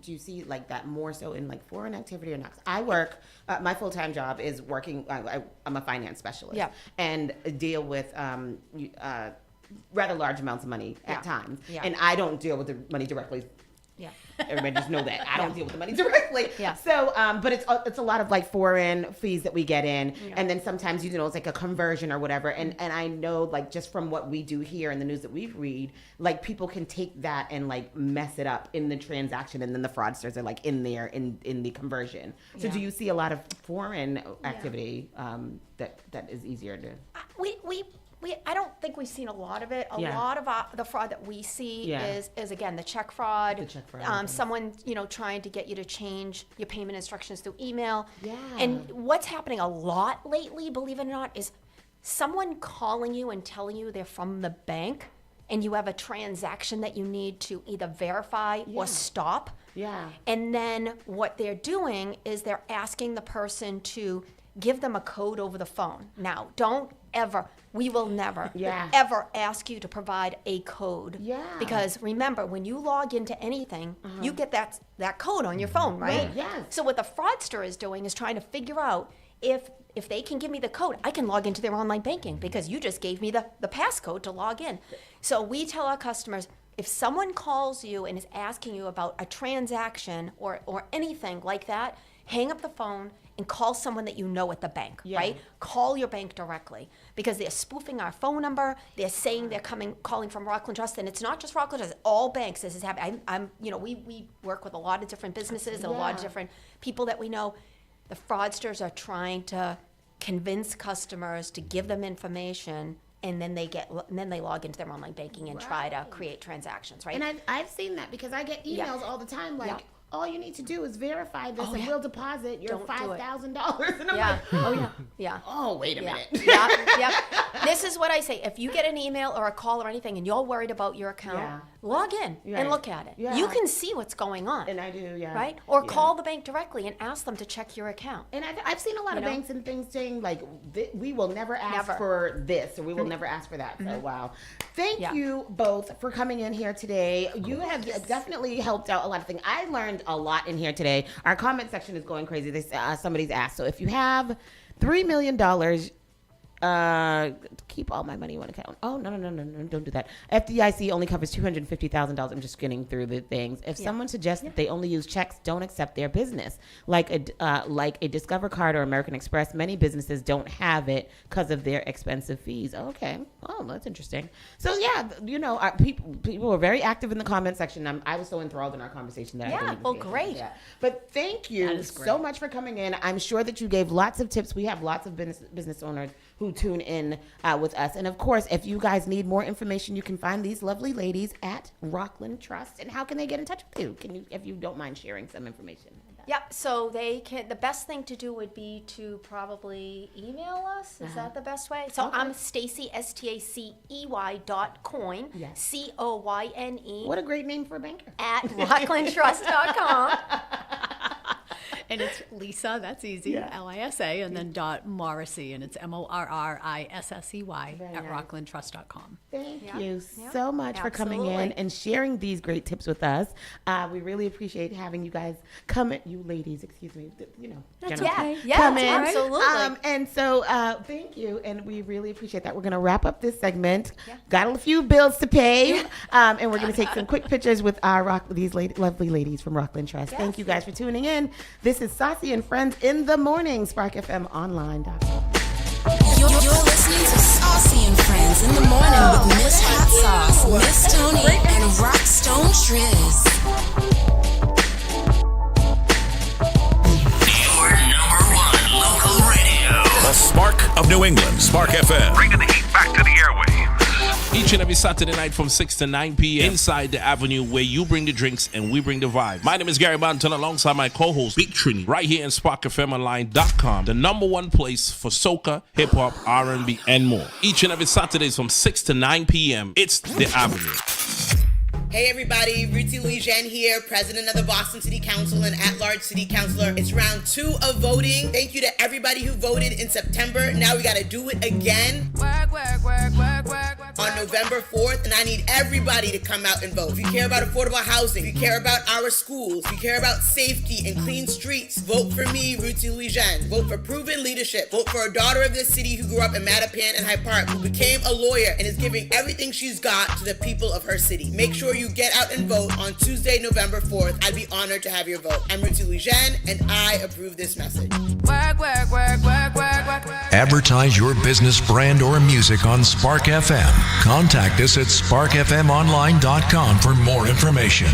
Do you see that more so in foreign activity or not? I work. My full-time job is working. I'm a finance specialist, and deal with rather large amounts of money at times. And I don't deal with the money directly. Everybody just know that I don't deal with the money directly. So, but it's a lot of foreign fees that we get in, and then sometimes it's a conversion or whatever. And I know just from what we do here in the news that we read, people can take that and mess it up in the transaction, and then the fraudsters are in there in the conversion. So do you see a lot of foreign activity that is easier to? I don't think we've seen a lot of it. A lot of the fraud that we see is again the check fraud. Someone trying to get you to change your payment instructions through email. And what's happening a lot lately, believe it or not, is someone calling you and telling you they're from the bank, and you have a transaction that you need to either verify or stop. And then what they're doing is they're asking the person to give them a code over the phone. Now, we will never, ever ask you to provide a code. Because remember, when you log into anything, you get that code on your phone, right? So what the fraudster is doing is trying to figure out if they can give me the code, I can log into their online banking because you just gave me the passcode to log in. So we tell our customers, if someone calls you and is asking you about a transaction or anything like that, hang up the phone and call someone that you know at the bank, right? Call your bank directly because they're spoofing our phone number. They're saying they're calling from Rockland Trust, and it's not just Rockland Trust. All banks, this is happening. We work with a lot of different businesses and a lot of different people that we know. The fraudsters are trying to convince customers to give them information, and then they log into their online banking and try to create transactions, right? And I've seen that because I get emails all the time like, all you need to do is verify this and we'll deposit your $5,000. And I'm like, oh, wait a minute. This is what I say. If you get an email or a call or anything and you're worried about your account, log in and look at it. You can see what's going on. And I do, right? Or call the bank directly and ask them to check your account. And I've seen a lot of banks and things saying, like, we will never ask for this or we will never ask for that. So, wow. Thank you both for coming in here today. You have definitely helped out a lot of things. I learned a lot in here today. Our comment section is going crazy. Somebody's asked. So if you have $3 million, keep all my money in one account. Oh, no, don't do that. FDIC only covers $250,000. I'm just getting through the things. If someone suggests that they only use checks, don't accept their business. Like a Discover card or American Express, many businesses don't have it because of their expensive fees. Okay. Oh, that's interesting. So yeah, people were very active in the comment section. I was so enthralled in our conversation that I didn't even great. But thank you so much for coming in. I'm sure that you gave lots of tips. We have lots of business owners who tune in with us. And of course, if you guys need more information, you can find these lovely ladies at Rockland Trust. And how can they get in touch with you? If you don't mind sharing some information? Yep. So they can. The best thing to do would be to probably email us. Is that the best way? So I'm Stacy, STACEY.Coyne. Yes. COYNE. What a great name for a banker. At RocklandTrust.com. And it's Lisa, that's easy, LISA, and then .Morrissey, and it's MORRISSEY at RocklandTrust.com. Thank you so much for coming in and sharing these great tips with us. We really appreciate having you guys come in, you ladies, excuse me, That's come in. Absolutely. And so thank you, and we really appreciate that. We're going to wrap up this segment. Got a few bills to pay, and we're going to take some quick pictures with these lovely ladies from Rockland Trust. Thank you guys for tuning in. This is Saucy and Friends in the Morning, SparkFMOnline.com. You're listening to Saucy and Friends in the Morning with Miss Hot Sauce, Miss Tony, and Rockstone Triz. Your #1 local radio. The Spark of New England, Spark FM. Bringing the heat back to the airwaves. Each and every Saturday night from 6 to 9 p.m. inside the Avenue, where you bring the drinks and we bring the vibes. My name is Gary Banton alongside my co-host Big Trini, right here in SparkFMOnline.com, the #1 place for soca, hip-hop, R&B, and more. Each and every Saturdays from 6 to 9 p.m. It's the Avenue. Hey everybody, Ruthie Louis-Jean here, President of the Boston City Council and at-large City Councilor. It's round 2 of voting. Thank you to everybody who voted in September. Now we gotta do it again. On November 4th, and I need everybody to come out and vote. If you care about affordable housing, if you care about our schools, if you care about safety and clean streets, vote for me, Ruthie Louis-Jean. Vote for proven leadership. Vote for a daughter of this city who grew up in Mattapan and Hyde Park, who became a lawyer and is giving everything she's got to the people of her city. Make sure you get out and vote on Tuesday, November 4th. I'd be honored to have your vote. I'm Ruthie Louis-Jean, and I approve this message. Advertise your business, brand, or music on Spark FM. Contact us at SparkFMOnline.com for more information.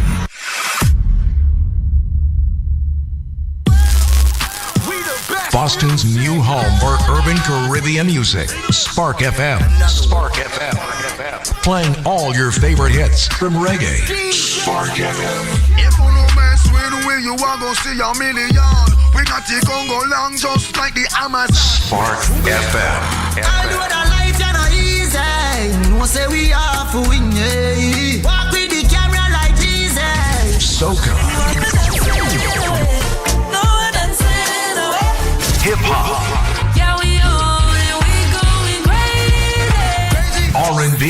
Boston's new home for urban Caribbean music. Spark FM. Spark FM. Playing all your favorite hits from reggae. Spark FM. If you no mess with the way you are gonna see a million. We got the Congo long just like the Amazon. Spark FM. I know that life is not easy. No say we are for win. Walk with the camera like Jesus. Soca. Hip hop. Yeah, we on and we going crazy. R&B.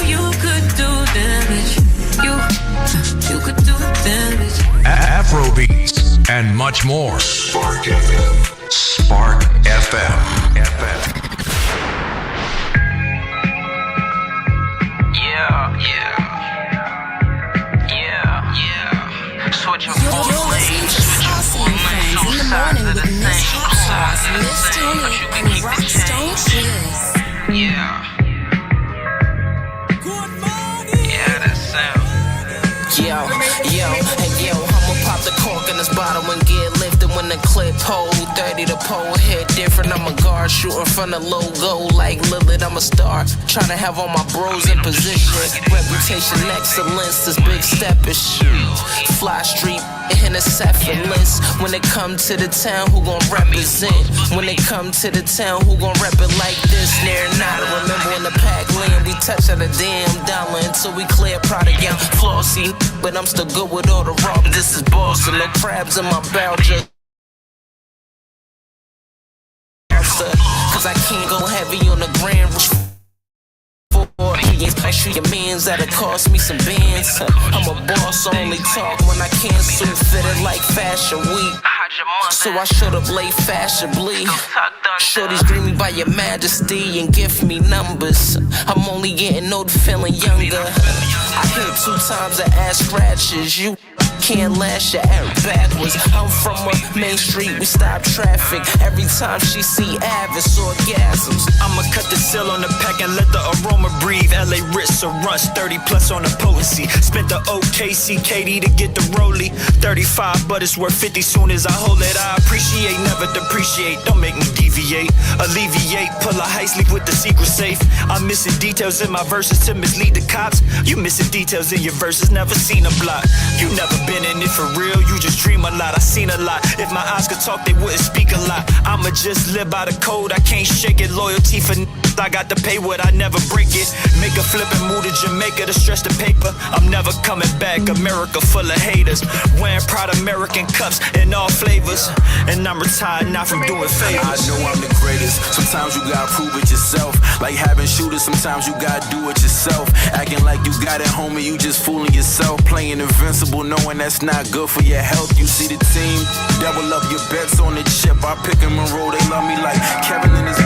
You could do damage. You could do damage. Afrobeats and much more. Spark FM. Spark FM. Switch your phone. You're listening to Saucy bottle and get lifted when the clip hold. 30 the pole hit different. I'm a guard shooting from the logo like Lillard. I'm a star trying to have all my bros in position. Reputation excellence, this big steppish. Fly street in a list. When it come to the town, who gon' represent? When it come to the town, who gon' rep it like this? Near not. I remember when the pack land, we touched at a damn dollar until we clear product out. Flossy, but I'm still good with all the raw. This is Boston, no crabs in my barrel. Cause I can't go heavy on the grand. I shoot your mans that'll cost me some bands. I'm a boss, only talk when I can't suit fitted like Fashion Week. So I showed up late fashionably. Shorties greet me by your majesty and give me numbers. I'm only getting old, feeling younger. I hit 2 times the ass scratches. You can't lash your air backwards. I'm from a main street, we stop traffic. Every time she see Avis orgasms. I'ma cut the seal on the pack and let the aroma breathe. LA wrist or runs 30 plus on the potency. Spent the OKC KD to get the rollie. 35 but it's worth 50 soon as I hold it. I appreciate, never depreciate. Don't make me deviate, alleviate. Pull a high sleep with the secret safe. I'm missing details in my verses to mislead the cops. You missing details in your verses, never seen a block. You never been in it for real, you just dream a lot. I seen a lot, if my eyes could talk they wouldn't speak a lot. I'ma just live by the code, I can't shake it. Loyalty for I got to pay what I never break it. Make a flip and move to Jamaica to stretch the paper. I'm never coming back, America full of haters. Wearing proud American cups in all flavors. And I'm retired not from doing favors. I know I'm the greatest, sometimes you gotta prove it yourself. Like having shooters, sometimes you gotta do it yourself. Acting like you got it, homie, you just fooling yourself. Playing invincible, knowing that's not good for your health. You see the team, double up your bets on the chip. I pick them and roll, they love me like Kevin in his...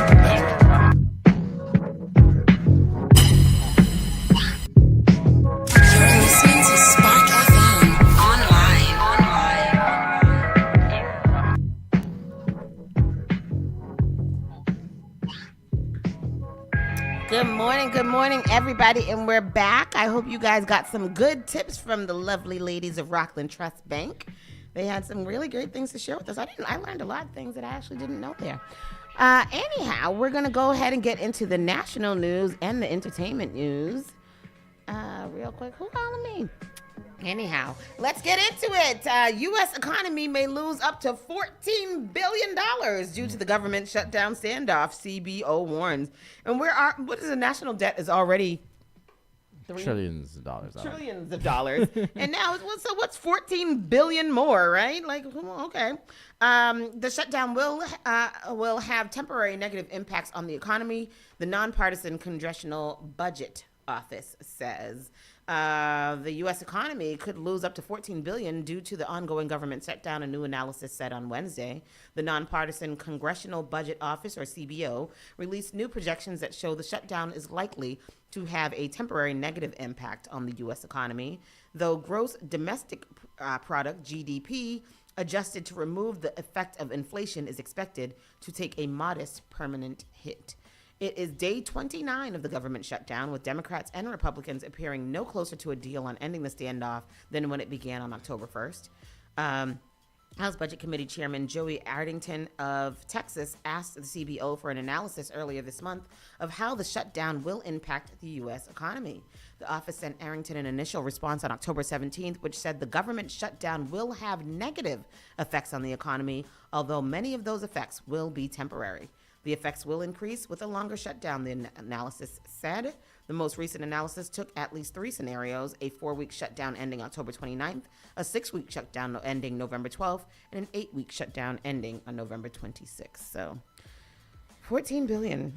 Good morning, everybody, and we're back. I hope you guys got some good tips from the lovely ladies of Rockland Trust Bank. They had some really great things to share with us. I learned a lot of things that I actually didn't know there. Anyhow, we're going to go ahead and get into the national news and the entertainment news. Real quick, who calling me? Anyhow, let's get into it. U.S. economy may lose up to $14 billion due to the government shutdown standoff, CBO warns. And what is the national debt is already trillions of dollars. Trillions of dollars. And now, so what's 14 billion more, right? Like, okay. The shutdown will have temporary negative impacts on the economy. The nonpartisan Congressional Budget Office says. The U.S. economy could lose up to $14 billion due to the ongoing government shutdown, a new analysis said on Wednesday. The nonpartisan Congressional Budget Office, or CBO, released new projections that show the shutdown is likely to have a temporary negative impact on the U.S. economy, though gross domestic product, GDP, adjusted to remove the effect of inflation is expected to take a modest permanent hit. It is day 29 of the government shutdown, with Democrats and Republicans appearing no closer to a deal on ending the standoff than when it began on October 1st. House Budget Committee Chairman Joey Ardington of Texas asked the CBO for an analysis earlier this month of how the shutdown will impact the U.S. economy. The office sent Arrington an initial response on October 17th, which said the government shutdown will have negative effects on the economy, although many of those effects will be temporary. The effects will increase with a longer shutdown, the analysis said. The most recent analysis took at least 3 scenarios: a 4-week shutdown ending October 29th, a 6-week shutdown ending November 12th, and an 8-week shutdown ending on November 26th. So $14 billion.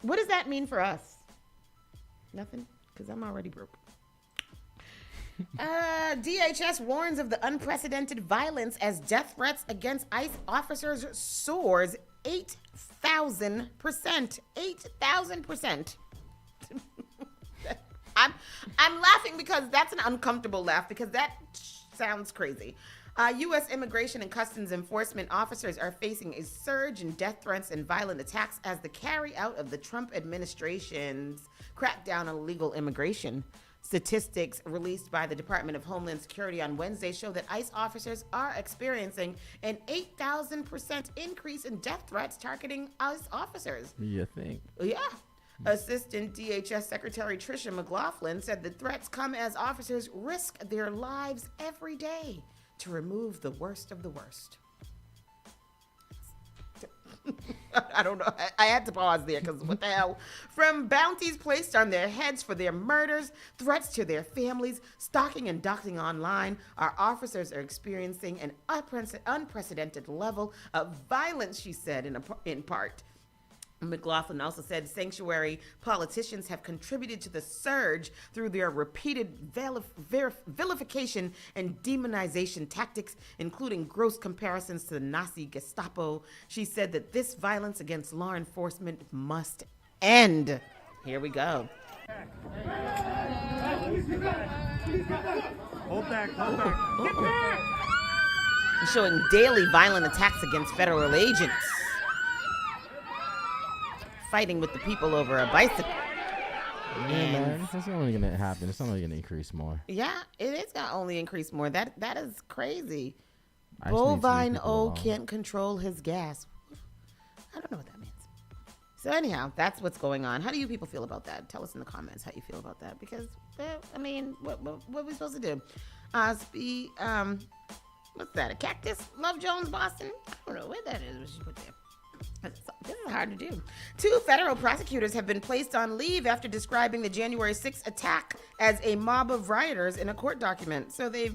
What does that mean for us? Nothing, because I'm already broke. DHS warns of the unprecedented violence as death threats against ICE officers soars 8,000%. 8,000%. I'm laughing because that's an uncomfortable laugh, because that sounds crazy. U.S. Immigration and Customs Enforcement officers are facing a surge in death threats and violent attacks as the carry out of the Trump administration's crackdown on illegal immigration. Statistics released by the Department of Homeland Security on Wednesday show that ICE officers are experiencing an 8,000% increase in death threats targeting ICE officers. You think? Yeah. Assistant DHS Secretary Tricia McLaughlin said the threats come as officers risk their lives every day to remove the worst of the worst. I don't know. I had to pause there because what the hell? From bounties placed on their heads for their murders, threats to their families, stalking and doxing online, our officers are experiencing an unprecedented level of violence, she said in part. McLaughlin also said sanctuary politicians have contributed to the surge through their repeated vilification and demonization tactics, including gross comparisons to the Nazi Gestapo. She said that this violence against law enforcement must end. Here we go. Hold back, hold back. Showing daily violent attacks against federal agents. Fighting with the people over a bicycle. Yeah, man, that's only gonna happen. It's only gonna increase more. Yeah, it is gonna only increase more. That is crazy. Bovine O can't control his gas. I don't know what that means. So anyhow, that's what's going on. How do you people feel about that? Tell us in the comments how you feel about that. Because I mean, what are we supposed to do? What's that? A cactus? Love Jones, Boston? I don't know where that is. What she put there. This is hard to do. 2 federal prosecutors have been placed on leave after describing the January 6th attack as a mob of rioters in a court document. So they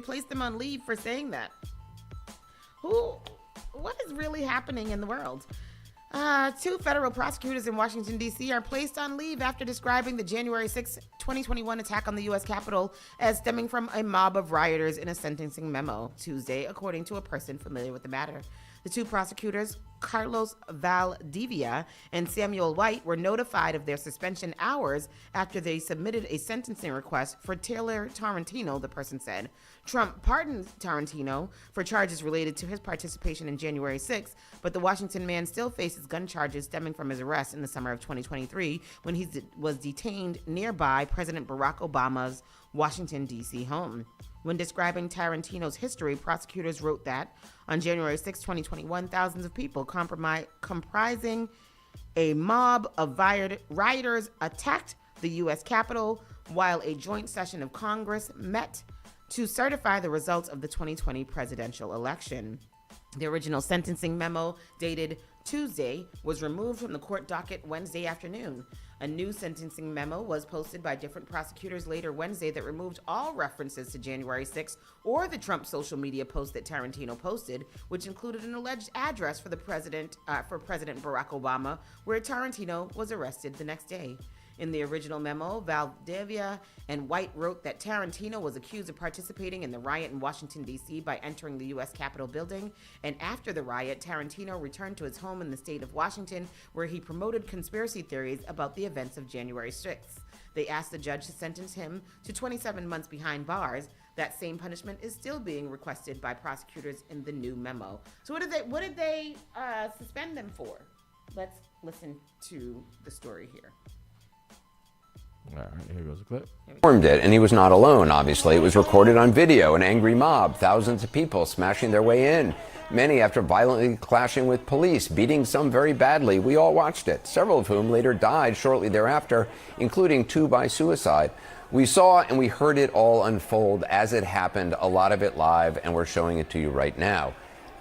placed them on leave for saying that. What is really happening in the world? 2 federal prosecutors in Washington, D.C. are placed on leave after describing the January 6, 2021 attack on the U.S. Capitol as stemming from a mob of rioters in a sentencing memo Tuesday, according to a person familiar with the matter. The 2 prosecutors, Carlos Valdivia and Samuel White, were notified of their suspension hours after they submitted a sentencing request for Taylor Tarantino, the person said. Trump pardoned Tarantino for charges related to his participation in January 6th, but the Washington man still faces gun charges stemming from his arrest in the summer of 2023 when he was detained nearby President Barack Obama's Washington, D.C. home. When describing Tarantino's history, prosecutors wrote that on January 6, 2021, thousands of people comprising a mob of rioters attacked the U.S. Capitol while a joint session of Congress met to certify the results of the 2020 presidential election. The original sentencing memo, dated Tuesday, was removed from the court docket Wednesday afternoon. A new sentencing memo was posted by different prosecutors later Wednesday that removed all references to January 6th or the Trump social media post that Tarantino posted, which included an alleged address for President Barack Obama, where Tarantino was arrested the next day. In the original memo, Valdivia and White wrote that Tarantino was accused of participating in the riot in Washington, D.C. by entering the U.S. Capitol building. And after the riot, Tarantino returned to his home in the state of Washington, where he promoted conspiracy theories about the events of January 6th. They asked the judge to sentence him to 27 months behind bars. That same punishment is still being requested by prosecutors in the new memo. So what did they suspend them for? Let's listen to the story here. All right, here goes the clip. Performed it, and he was not alone, obviously. It was recorded on video, an angry mob, thousands of people smashing their way in, many after violently clashing with police, beating some very badly. We all watched it, several of whom later died shortly thereafter, including 2 by suicide. We saw and we heard it all unfold as it happened, a lot of it live, and we're showing it to you right now.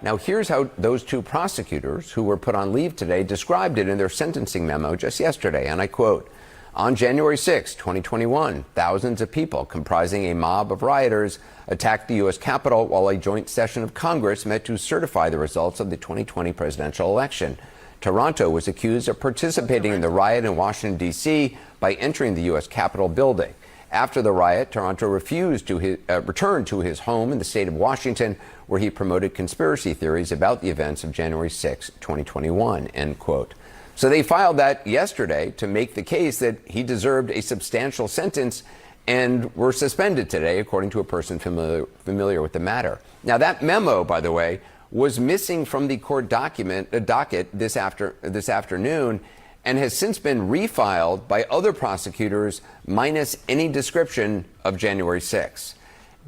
Now, here's how those 2 prosecutors, who were put on leave today, described it in their sentencing memo just yesterday, and I quote, "On January 6, 2021, thousands of people comprising a mob of rioters attacked the U.S. Capitol while a joint session of Congress met to certify the results of the 2020 presidential election. Toronto was accused of participating in the riot in Washington, D.C. by entering the U.S. Capitol building. After the riot, Toronto refused to return to his home in the state of Washington, where he promoted conspiracy theories about the events of January 6, 2021, end quote. So they filed that yesterday to make the case that he deserved a substantial sentence and were suspended today, according to a person familiar with the matter. Now, that memo, by the way, was missing from the court docket this afternoon, and has since been refiled by other prosecutors minus any description of January 6th.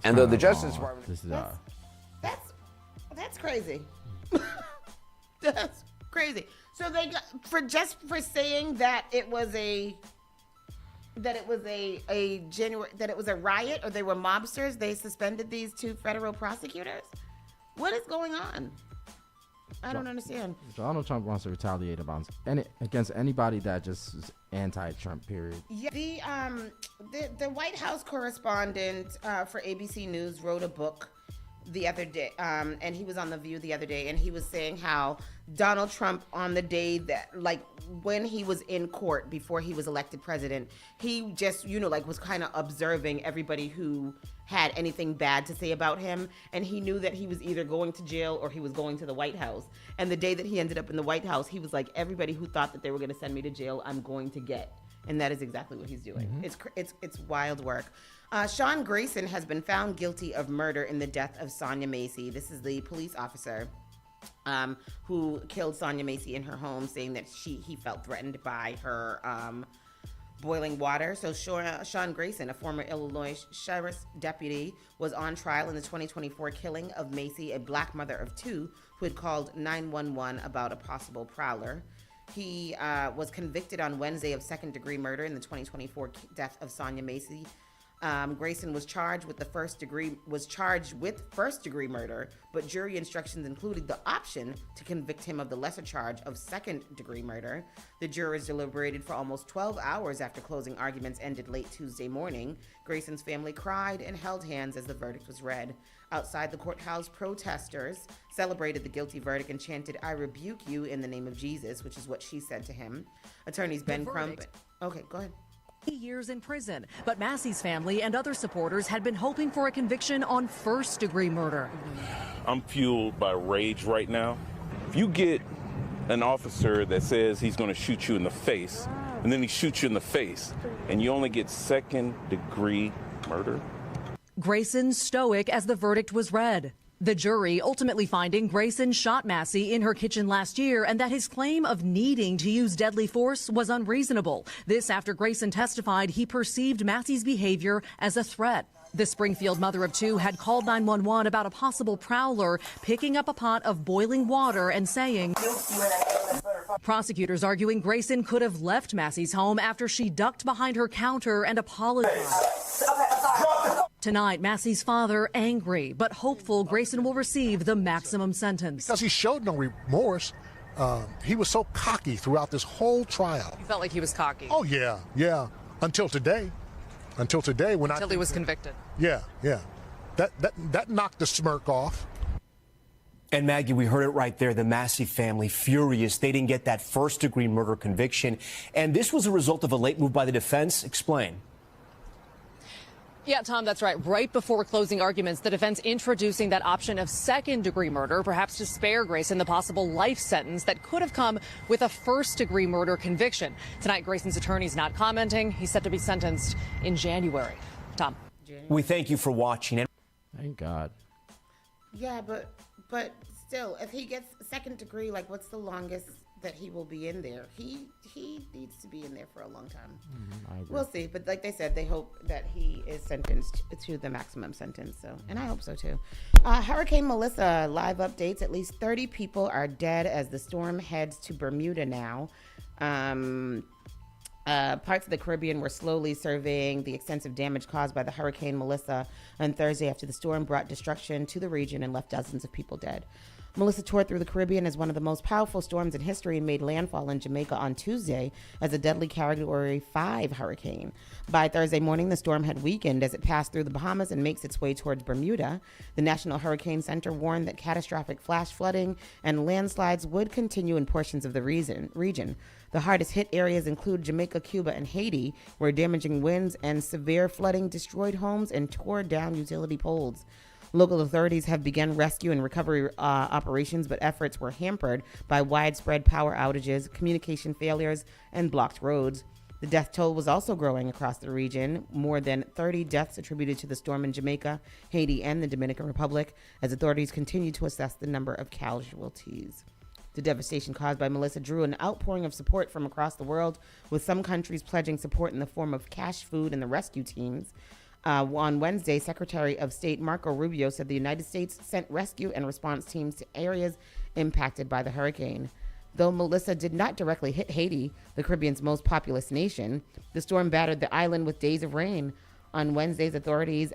And though the Justice Department... That's crazy. That's crazy. So they got for saying that it was a riot or they were mobsters, they suspended these 2 federal prosecutors? What is going on? I don't understand. Donald Trump wants to retaliate against anybody that just is anti-Trump, period. Yeah, the White House correspondent for ABC News wrote a book the other day, and he was on The View the other day, and he was saying how Donald Trump, on the day that, like, when he was in court before he was elected president, he just, was kind of observing everybody who had anything bad to say about him, and he knew that he was either going to jail or he was going to the White House. And the day that he ended up in the White House, he was like, everybody who thought that they were going to send me to jail, I'm going to get. And that is exactly what he's doing. Mm-hmm. It's wild work. Sean Grayson has been found guilty of murder in the death of Sonia Macy. This is the police officer who killed Sonia Macy in her home, saying that he felt threatened by her boiling water. So Sean Grayson, a former Illinois sheriff's deputy, was on trial in the 2024 killing of Macy, a black mother of 2 who had called 911 about a possible prowler. He was convicted on Wednesday of second-degree murder in the 2024 death of Sonia Macy. Grayson was charged with first-degree murder, but jury instructions included the option to convict him of the lesser charge of second-degree murder. The jurors deliberated for almost 12 hours after closing arguments ended late Tuesday morning. Grayson's family cried and held hands as the verdict was read. Outside the courthouse, protesters celebrated the guilty verdict and chanted, "I rebuke you in the name of Jesus," which is what she said to him. Attorneys Ben Crump. Okay, go ahead. Years in prison, but Massey's family and other supporters had been hoping for a conviction on first-degree murder. I'm fueled by rage right now. If you get an officer that says he's going to shoot you in the face, and then he shoots you in the face, and you only get second-degree murder. Grayson stoic as the verdict was read. The jury ultimately finding Grayson shot Massey in her kitchen last year and that his claim of needing to use deadly force was unreasonable. This after Grayson testified he perceived Massey's behavior as a threat. The Springfield mother of 2 had called 911 about a possible prowler picking up a pot of boiling water and saying... Prosecutors arguing Grayson could have left Massey's home after she ducked behind her counter and apologized. Tonight, Massey's father angry, but hopeful Grayson will receive the maximum sentence. Because he showed no remorse. He was so cocky throughout this whole trial. You felt like he was cocky? Oh, yeah. Until today. Until he was convicted. Yeah. That knocked the smirk off. And Maggie, we heard it right there. The Massey family furious. They didn't get that first-degree murder conviction. And this was a result of a late move by the defense. Explain. Yeah, Tom, that's right. Right before closing arguments, the defense introducing that option of second-degree murder, perhaps to spare Grayson the possible life sentence that could have come with a first-degree murder conviction. Tonight, Grayson's attorney's not commenting. He's set to be sentenced in January. Tom. We thank you for watching. Thank God. Yeah, but still, if he gets second degree, like, what's the longest that he will be in there? He needs to be in there for a long time. I agree. We'll see, but like they said, they hope that he is sentenced to the maximum sentence. So, and I hope so too. Hurricane Melissa live updates: at least 30 people are dead as the storm heads to Bermuda now. Parts of the Caribbean were slowly surveying the extensive damage caused by the Hurricane Melissa on Thursday after the storm brought destruction to the region and left dozens of people dead. Melissa tore through the Caribbean as one of the most powerful storms in history and made landfall in Jamaica on Tuesday as a deadly Category 5 hurricane. By Thursday morning, the storm had weakened as it passed through the Bahamas and makes its way towards Bermuda. The National Hurricane Center warned that catastrophic flash flooding and landslides would continue in portions of the region. The hardest hit areas include Jamaica, Cuba, and Haiti, where damaging winds and severe flooding destroyed homes and tore down utility poles. Local authorities have begun rescue and recovery operations, but efforts were hampered by widespread power outages, communication failures, and blocked roads. The death toll was also growing across the region. More than 30 deaths attributed to the storm in Jamaica, Haiti, and the Dominican Republic, as authorities continue to assess the number of casualties. The devastation caused by Melissa drew an outpouring of support from across the world, with some countries pledging support in the form of cash, food, and the rescue teams. On Wednesday, Secretary of State Marco Rubio said the United States sent rescue and response teams to areas impacted by the hurricane. Though Melissa did not directly hit Haiti, the Caribbean's most populous nation, the storm battered the island with days of rain. On Wednesdays, authorities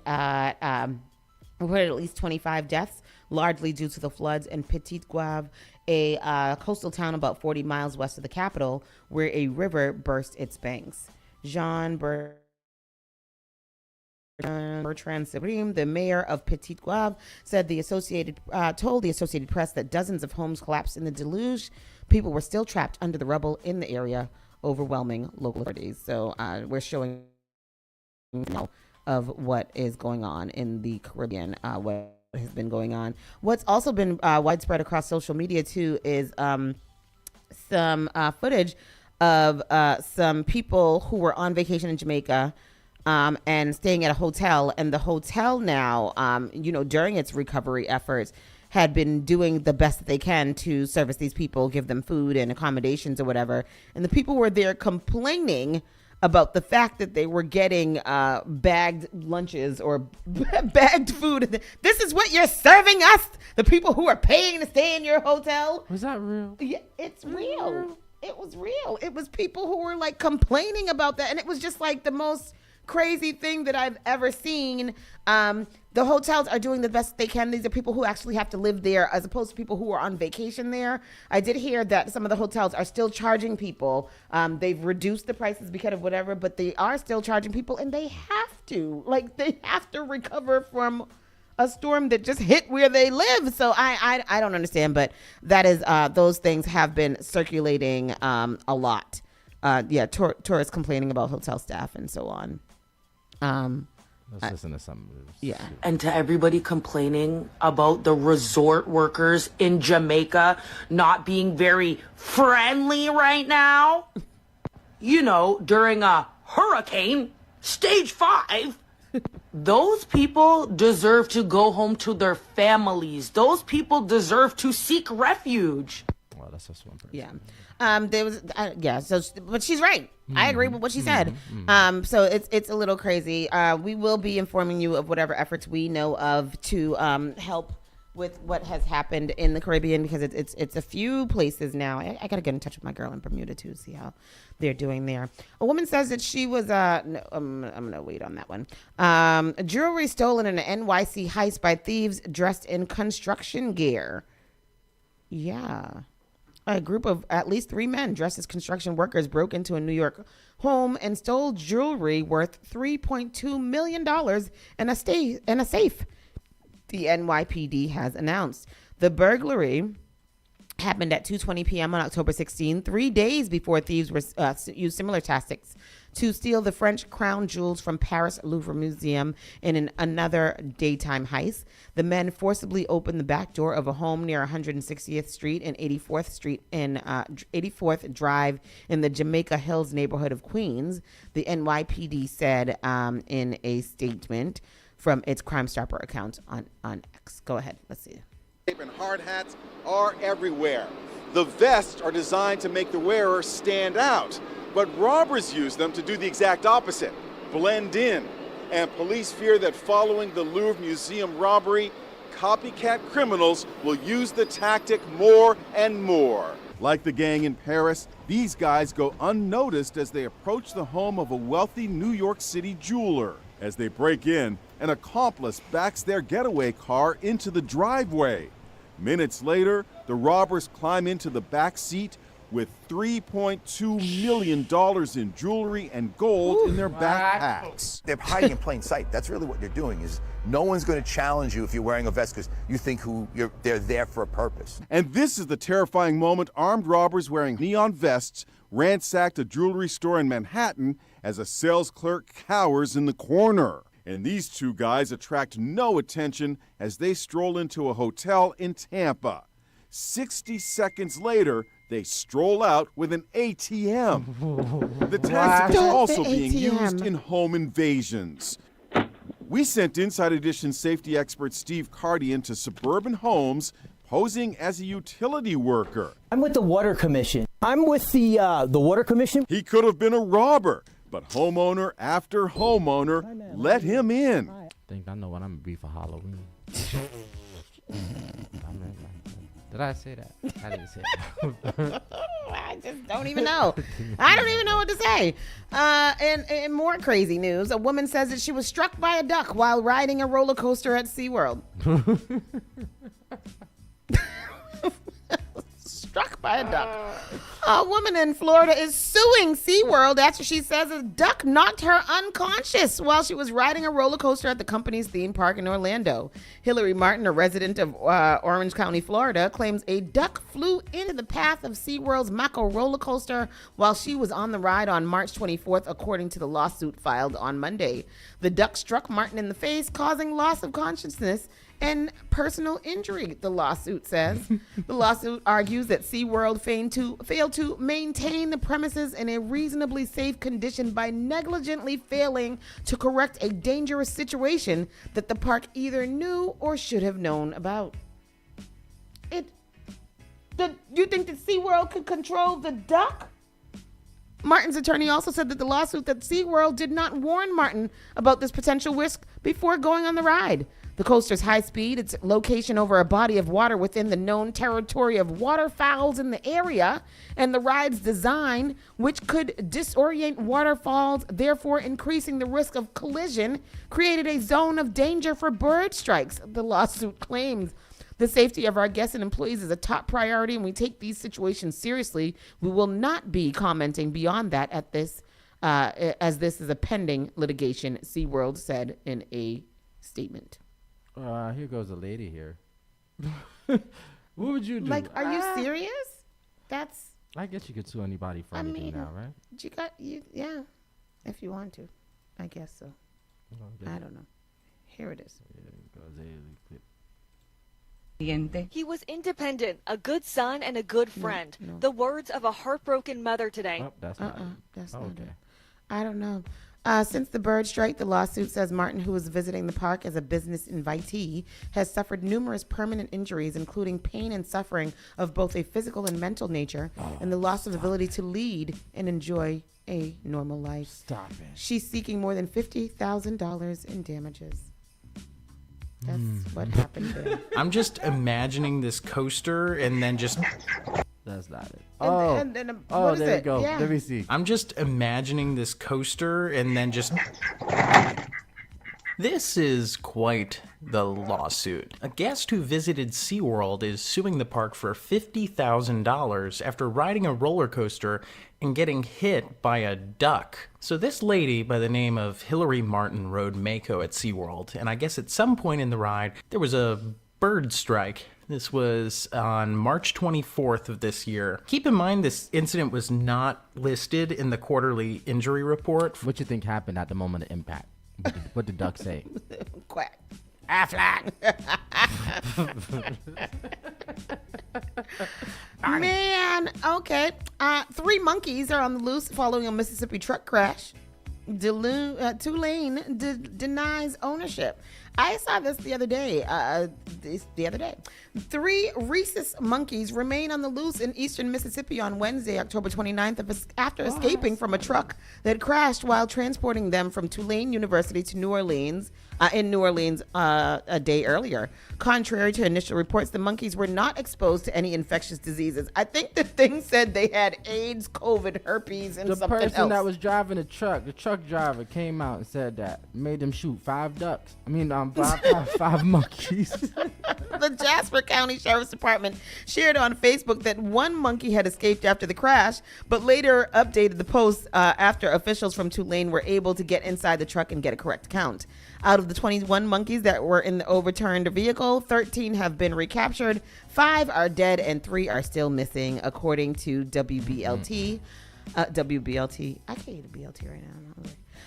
reported at least 25 deaths, largely due to the floods in Petite Guave, a coastal town about 40 miles west of the capital, where a river burst its banks. Jean Bertrand Sabrim, the mayor of Petite Guave, said told the Associated Press that dozens of homes collapsed in the deluge. People were still trapped under the rubble in the area, overwhelming local authorities. So we're showing of what is going on in the Caribbean, what has been going on. What's also been widespread across social media too is some footage of some people who were on vacation in Jamaica and staying at a hotel, and the hotel now, during its recovery efforts, had been doing the best that they can to service these people, give them food and accommodations or whatever. And the people were there complaining about the fact that they were getting bagged lunches or bagged food. This is what you're serving us, the people who are paying to stay in your hotel. Was that real? Yeah, it's real. It was real. It was people who were like complaining about that. And it was just like the most crazy thing that I've ever seen. The hotels are doing the best they can. These are people who actually have to live there as opposed to people who are on vacation there. I did hear that some of the hotels are still charging people. They've reduced the prices because of whatever, but they are still charging people, and they have to. Like, they have to recover from a storm that just hit where they live. So I don't understand, but that is those things have been circulating a lot. Tourists complaining about hotel staff and so on. Let's listen to some. Yeah. And to everybody complaining about the resort workers in Jamaica not being very friendly right now, during a hurricane, stage 5, those people deserve to go home to their families. Those people deserve to seek refuge. Well, that's just one person. Yeah. There was, but she's right. I agree with what she said. So it's a little crazy. We will be informing you of whatever efforts we know of to help with what has happened in the Caribbean, because it's a few places now. I got to get in touch with my girl in Bermuda too, see how they're doing there. A woman says that she was I'm gonna wait on that one. Jewelry stolen in an NYC heist by thieves dressed in construction gear. Yeah. A group of at least 3 men dressed as construction workers broke into a New York home and stole jewelry worth $3.2 million in a safe, the NYPD has announced. The burglary happened at 2:20 p.m. on October 16, 3 days before thieves used similar tactics to steal the French crown jewels from Paris Louvre Museum in another daytime heist. The men forcibly opened the back door of a home near 160th Street and 84th Street in 84th Drive in the Jamaica Hills neighborhood of Queens. The NYPD said in a statement from its Crime Stopper account on X. Go ahead. Let's see. And hard hats are everywhere. The vests are designed to make the wearer stand out, but robbers use them to do the exact opposite, blend in. And police fear that following the Louvre Museum robbery, copycat criminals will use the tactic more and more. Like the gang in Paris, these guys go unnoticed as they approach the home of a wealthy New York City jeweler. As they break in, an accomplice backs their getaway car into the driveway. Minutes later, the robbers climb into the back seat with $3.2 million in jewelry and gold in their backpacks. They're hiding in plain sight. That's really what they're doing. Is no one's going to challenge you if you're wearing a vest because you think they're there for a purpose. And this is the terrifying moment armed robbers wearing neon vests ransacked a jewelry store in Manhattan as a sales clerk cowers in the corner. And these two guys attract no attention as they stroll into a hotel in Tampa. 60 seconds later, they stroll out with an ATM. The tactic is also being used in home invasions. We sent Inside Edition safety expert Steve Carty into suburban homes posing as a utility worker. I'm with the Water Commission. I'm with the Water Commission. He could have been a robber, but homeowner after homeowner let him in. I think I know what I'm gonna be for Halloween. Did I say that? I didn't say that. I just don't even know. I don't even know what to say. And more crazy news, a woman says that she was struck by a duck while riding a roller coaster at SeaWorld. Struck by a duck. A woman in Florida is suing SeaWorld after she says a duck knocked her unconscious while she was riding a roller coaster at the company's theme park in Orlando. Hillary Martin, a resident of Orange County, Florida, claims a duck flew into the path of SeaWorld's Mako roller coaster while she was on the ride on March 24th, according to the lawsuit filed on Monday. The duck struck Martin in the face, causing loss of consciousness and personal injury, the lawsuit says. The lawsuit argues that SeaWorld failed to maintain the premises in a reasonably safe condition by negligently failing to correct a dangerous situation that the park either knew or should have known about. You think that SeaWorld could control the duck? Martin's attorney also said that the lawsuit that SeaWorld did not warn Martin about this potential risk before going on the ride. The coaster's high speed, its location over a body of water within the known territory of waterfowls in the area, and the ride's design, which could disorient waterfowls, therefore increasing the risk of collision, created a zone of danger for bird strikes, the lawsuit claims. The safety of our guests and employees is a top priority, and we take these situations seriously. We will not be commenting beyond that at this, as this is a pending litigation, SeaWorld said in a statement. Here goes a lady here. What would you do? Like, are you serious? That's. I guess you could sue anybody for anything now, right? Yeah, if you want to, I guess so. I don't know. Here it is. He was independent, a good son, and a good friend. No. The words of a heartbroken mother today. Oh, that's not it. That's not it. I don't know. Since the bird strike, the lawsuit says Martin, who was visiting the park as a business invitee, has suffered numerous permanent injuries, including pain and suffering of both a physical and mental nature, and the loss of ability to lead and enjoy a normal life. Stop it. She's seeking more than $50,000 in damages. That's what happened there. I'm just imagining this coaster and then just... That's not it. There you go. Yeah. Let me see. I'm just imagining this coaster and then just... This is quite the lawsuit. A guest who visited SeaWorld is suing the park for $50,000 after riding a roller coaster and getting hit by a duck. So this lady by the name of Hillary Martin rode Mako at SeaWorld, and I guess at some point in the ride there was a bird strike. This was on March 24th of this year. Keep in mind this incident was not listed in the quarterly injury report. What you think happened at the moment of impact? What did duck say? Quack. Aflac. Man, okay. 3 monkeys are on the loose following a Mississippi truck crash. Tulane denies ownership. I saw this the other day. 3 rhesus monkeys remain on the loose in eastern Mississippi on Wednesday, October 29th, after escaping from a truck that crashed while transporting them from Tulane University to New Orleans, a day earlier. Contrary to initial reports, the monkeys were not exposed to any infectious diseases. I think the thing said they had AIDS, COVID, herpes, and something else. The person that was driving the truck driver came out and said that, made them shoot 5 ducks. I mean, 5 monkeys. The Jasper County Sheriff's Department shared on Facebook that 1 monkey had escaped after the crash, but later updated the post after officials from Tulane were able to get inside the truck and get a correct count. Out of the 21 monkeys that were in the overturned vehicle, 13 have been recaptured, 5 are dead, and 3 are still missing, according to WBLT. WBLT. I can't eat a BLT right now.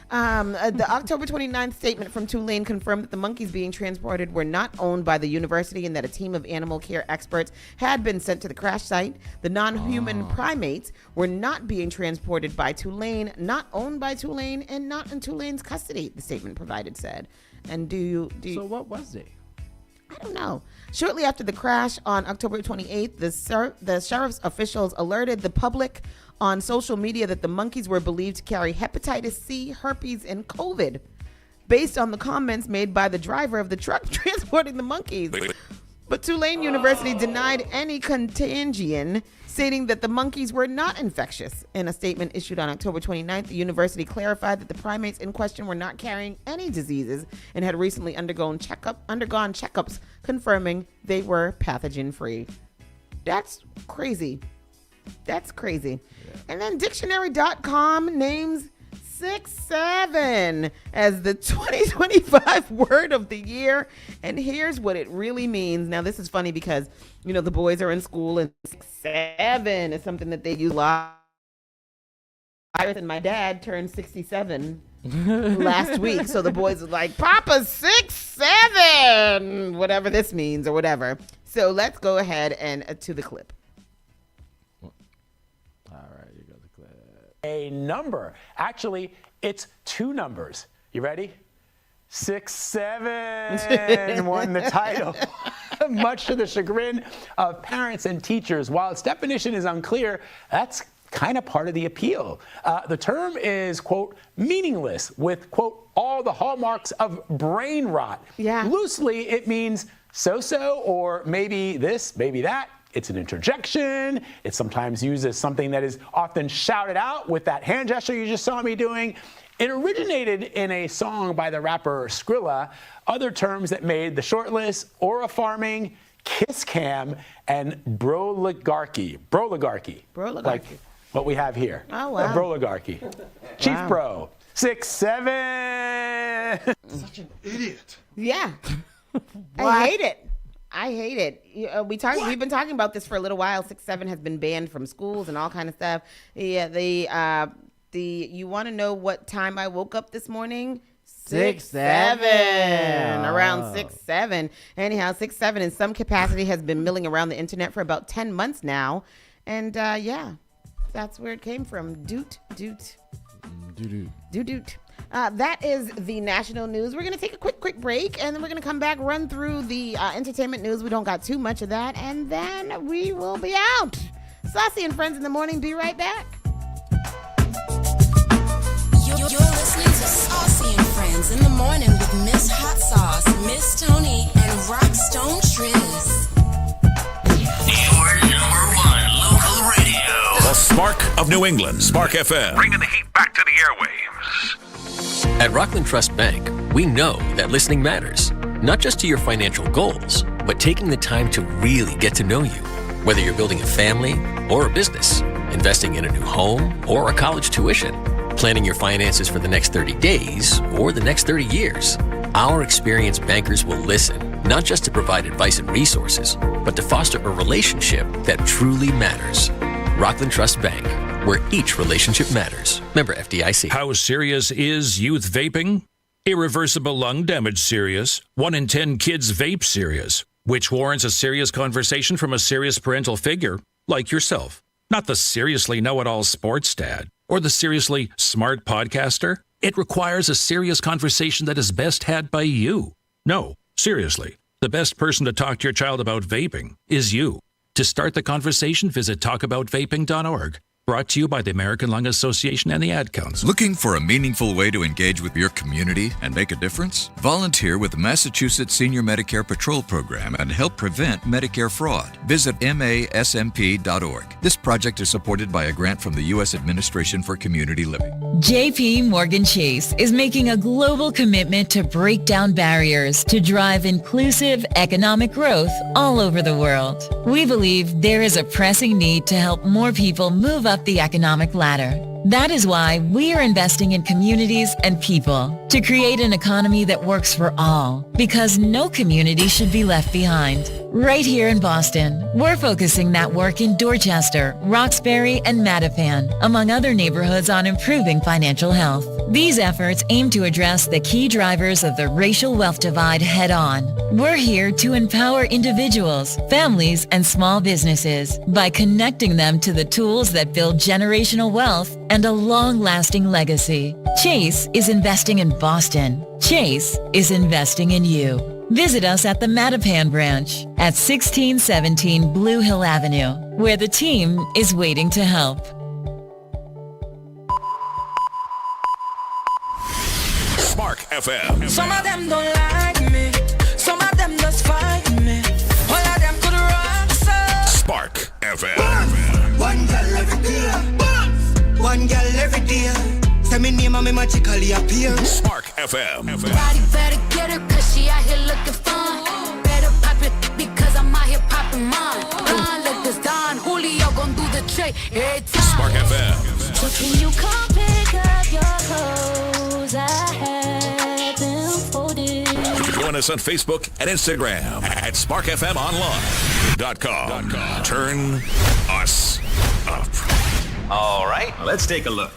The October 29th statement from Tulane confirmed that the monkeys being transported were not owned by the university and that a team of animal care experts had been sent to the crash site. The non-human primates were not being transported by Tulane, not owned by Tulane, and not in Tulane's custody, the statement provided said. And do you So what was it? I don't know. Shortly after the crash on October 28th, the sheriff's officials alerted the public on social media that the monkeys were believed to carry hepatitis C, herpes, and COVID, based on the comments made by the driver of the truck transporting the monkeys. But Tulane University denied any contagion, stating that the monkeys were not infectious. In a statement issued on October 29th, the university clarified that the primates in question were not carrying any diseases and had recently undergone checkups confirming they were pathogen-free. That's crazy. That's crazy. Yeah. And then dictionary.com names 6'7" as the 2025 word of the year. And here's what it really means. Now, this is funny because, you know, the boys are in school and 6'7" is something that they use a lot. And my dad turned 67 last week. So the boys are like, Papa's 6'7", whatever this means or whatever. So let's go ahead and to the clip. A number. Actually, it's two numbers. You ready? 6'7" won the title, much to the chagrin of parents and teachers. While its definition is unclear, that's kind of part of the appeal. The term is, quote, meaningless with, quote, all the hallmarks of brain rot. Yeah. Loosely, it means so-so or maybe this, maybe that. It's an interjection. It's sometimes used as something that is often shouted out with that hand gesture you just saw me doing. It originated in a song by the rapper Skrilla. Other terms that made the shortlist: orofarming, kiss cam, and broligarchy. Broligarchy. Like what we have here. Oh, wow. Broligarchy. Chief Wow. Bro. 6'7". Such an idiot. Yeah. I hate it. I hate it. We've been talking about this for a little while. 6'7" has been banned from schools and all kind of stuff. Yeah, you want to know what time I woke up this morning? 6'7", around 6'7". Anyhow, 6'7" in some capacity has been milling around the internet for about 10 months now, and yeah, that's where it came from. Doot. That is the national news. We're going to take a quick break, and then we're going to come back, run through the entertainment news. We don't got too much of that, and then we will be out. Saucy and Friends in the Morning. Be right back. You're listening to Saucy and Friends in the Morning with Miss Hot Sauce, Miss Tony, and Rockstone Triz. Your number one local radio. The Spark of New England. Spark FM. Bringing the heat back to the airwaves. At Rockland Trust Bank, we know that listening matters, not just to your financial goals, but taking the time to really get to know you. Whether you're building a family or a business, investing in a new home or a college tuition, planning your finances for the next 30 days or the next 30 years, our experienced bankers will listen, not just to provide advice and resources, but to foster a relationship that truly matters. Rockland Trust Bank, where each relationship matters. Member FDIC. How serious is youth vaping? Irreversible lung damage serious. 1 in 10 kids vape serious, which warrants a serious conversation from a serious parental figure like yourself. Not the seriously know-it-all sports dad or the seriously smart podcaster. It requires a serious conversation that is best had by you. No, seriously, the best person to talk to your child about vaping is you. To start the conversation, visit talkaboutvaping.org. Brought to you by the American Lung Association and the Ad Council. Looking for a meaningful way to engage with your community and make a difference? Volunteer with the Massachusetts Senior Medicare Patrol Program and help prevent Medicare fraud. Visit masmp.org. This project is supported by a grant from the U.S. Administration for Community Living. JP Morgan Chase is making a global commitment to break down barriers to drive inclusive economic growth all over the world. We believe there is a pressing need to help more people move up the economic ladder. That is why we are investing in communities and people to create an economy that works for all, because no community should be left behind. Right here in Boston, we're focusing that work in Dorchester, Roxbury, and Mattapan, among other neighborhoods, on improving financial health. These efforts aim to address the key drivers of the racial wealth divide head-on. We're here to empower individuals, families, and small businesses by connecting them to the tools that build generational wealth and a long-lasting legacy. Chase is investing in Boston. Chase is investing in you. Visit us at the Mattapan branch at 1617 Blue Hill Avenue, where the team is waiting to help. Spark FM. Some of them don't like me. Some of them just fight me. All of them could rock so. Spark FM. One girl every day. One girl every day. Say me name and me magically appear. Spark FM. Body better get her cause she out here looking fun. Better pop it because I'm out here popping mine. Don like this Don Julio gon' do the trick every time. Spark FM. So can you come pick up your clothes? I have them folded. Join us on Facebook and Instagram at sparkfmonline.com. Turn us up. All right, let's take a look.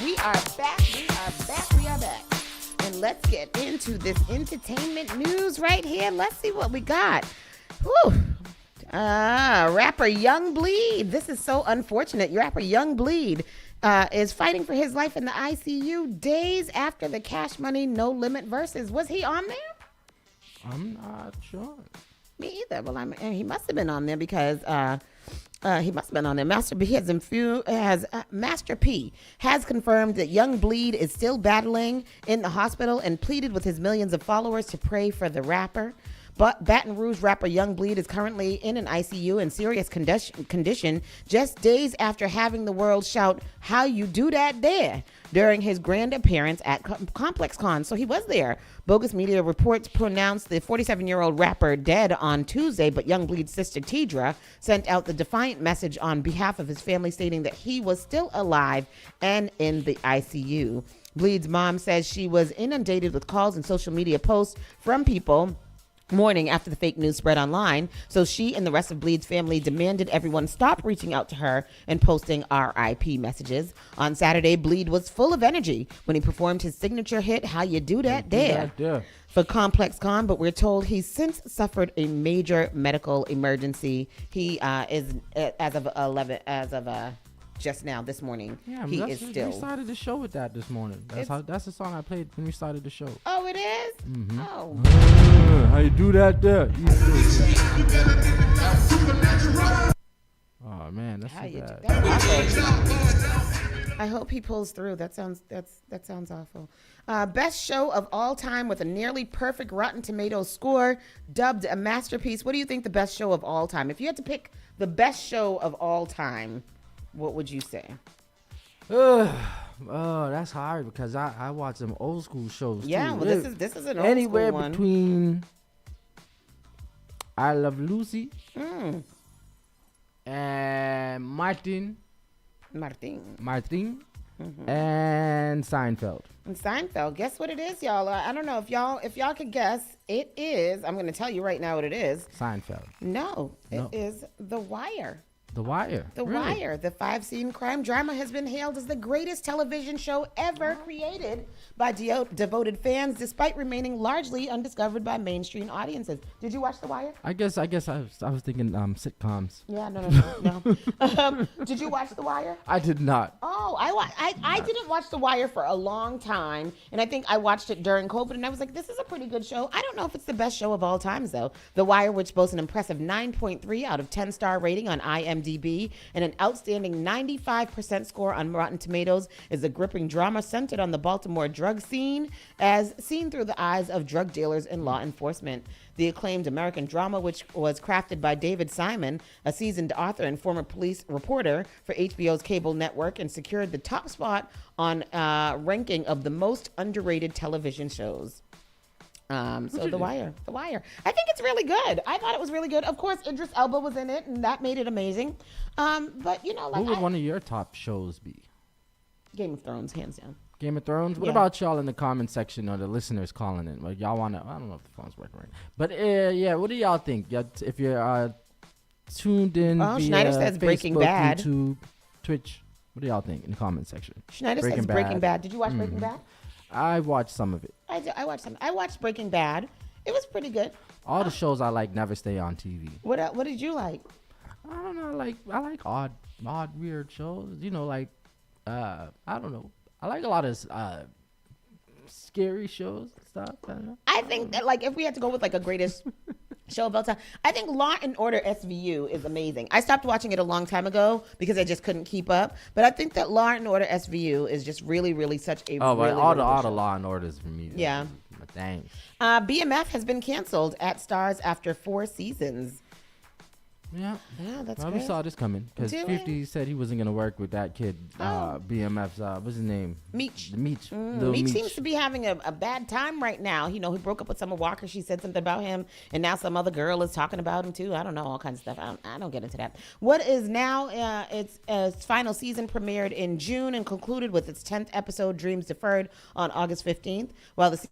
We are back. And let's get into this entertainment news right here. Let's see what we got. Whew. Rapper Young Bleed. This is so unfortunate. Rapper Young Bleed is fighting for his life in the ICU days after the Cash Money No Limit verses. Was he on there? I'm not sure. Me either. Well, he must have been on there because he must have been on there. Master P has confirmed that Young Bleed is still battling in the hospital and pleaded with his millions of followers to pray for the rapper. But Baton Rouge rapper Young Bleed is currently in an ICU in serious condition just days after having the world shout, "How you do that there?" during his grand appearance at Complex Con. So he was there. Bogus media reports pronounced the 47-year-old rapper dead on Tuesday, but Young Bleed's sister Tidra sent out the defiant message on behalf of his family, stating that he was still alive and in the ICU. Bleed's mom says she was inundated with calls and social media posts from people morning after the fake news spread online, so she and the rest of Bleed's family demanded everyone stop reaching out to her and posting RIP messages. On Saturday, Bleed was full of energy when he performed his signature hit, "How You Do That There," for Complex Con, but we're told he's since suffered a major medical emergency. He is as of just now this morning. Yeah, he is still. We started the show with that this morning. That's the song I played when we started the show. Oh, it is? Mm-hmm. Oh. How you do that there? Oh man, that's too bad. I hope he pulls through. That sounds awful. Best show of all time with a nearly perfect Rotten Tomatoes score, dubbed a masterpiece. What do you think the best show of all time? If you had to pick the best show of all time, what would you say? Oh, that's hard because I watch some old school shows. Yeah, too. well, this is an old anywhere school one. Between I Love Lucy and Martin, and Seinfeld. And Seinfeld. Guess what it is, y'all? I don't know if y'all could guess. It is. I'm going to tell you right now what it is. Seinfeld. No, it is The Wire. The Wire. The Wire, the 5-scene crime drama, has been hailed as the greatest television show ever created by devoted fans, despite remaining largely undiscovered by mainstream audiences. Did you watch The Wire? I guess I was thinking sitcoms. Yeah, no. Did you watch The Wire? I did not. Oh, I didn't watch The Wire for a long time, and I think I watched it during COVID, and I was like, this is a pretty good show. I don't know if it's the best show of all times, though. The Wire, which boasts an impressive 9.3 out of 10 star rating on IMDb and an outstanding 95% score on Rotten Tomatoes, is a gripping drama centered on the Baltimore drug scene as seen through the eyes of drug dealers and law enforcement. The acclaimed American drama, which was crafted by David Simon, a seasoned author and former police reporter for HBO's cable network, and secured the top spot on ranking of the most underrated television shows. So The Wire. I think it's really good. I thought it was really good. Of course, Idris Elba was in it, and that made it amazing. But what would one of your top shows be? Game of Thrones, hands down. Game of Thrones. What about y'all in the comment section or the listeners calling in? Like y'all wanna? I don't know if the phone's working right. But yeah, what do y'all think? If you're tuned in via Schneider says Facebook, Breaking Bad, YouTube, Twitch. What do y'all think in the comment section? Schneider says Breaking Bad. Did you watch Breaking Bad? I watched some of it. I watched some. I watched Breaking Bad. It was pretty good. All the shows I like never stay on TV. What did you like? I don't know. I like odd, weird shows. You know, like I don't know. I like a lot of scary shows and stuff. I don't know. I think that, like, if we had to go with like a greatest show of all time, I think Law and Order SVU is amazing. I stopped watching it a long time ago because I just couldn't keep up. But I think that Law and Order SVU is just really, really such a Oh, really, but all really good the show. Law and Orders for me. Yeah. Thanks. BMF has been canceled at Stars after 4 seasons. Yeah. Yeah, that's well, good. we saw this coming because Did we? 50 said he wasn't gonna work with that kid. BMF's what's his name? Meech. Meech. Meech seems to be having a bad time right now. You know, he broke up with Summer Walker. She said something about him, and now some other girl is talking about him too. I don't know, all kinds of stuff. I don't get into that. What is now? Its final season premiered in June and concluded with its 10th episode, Dreams Deferred, on August 15th. While the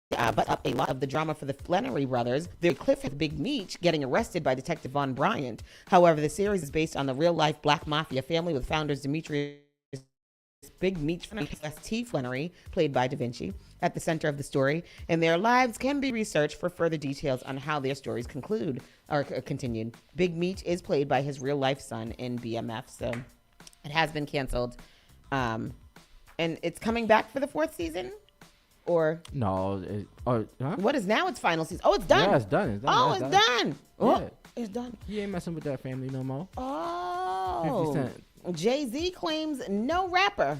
but up a lot of the drama for the Flannery brothers. The cliff with Big Meech getting arrested by Detective Von Bryant. However, the series is based on the real-life Black Mafia family with founders Demetrius Big Meech T. Flannery, played by Da Vinci, at the center of the story, and their lives can be researched for further details on how their stories continued. Big Meech is played by his real-life son in BMF, so it has been canceled. And it's coming back for the 4th season? Or no? What is now its final season? Oh, it's done. Yeah, it's done. It's done. Oh, It's it's done. done. Yeah. Oh, it's done. He ain't messing with that family no more. Oh. 50 Cent. Jay-Z claims no rapper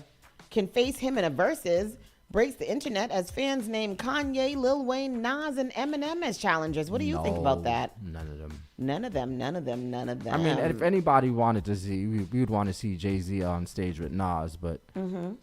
can face him in a versus, breaks the internet as fans name Kanye, Lil Wayne, Nas, and Eminem as challengers. What do you think about that? None of them. None of them. None of them. None of them. I mean, if anybody wanted to see, we would want to see Jay-Z on stage with Nas, but. Mm-hmm.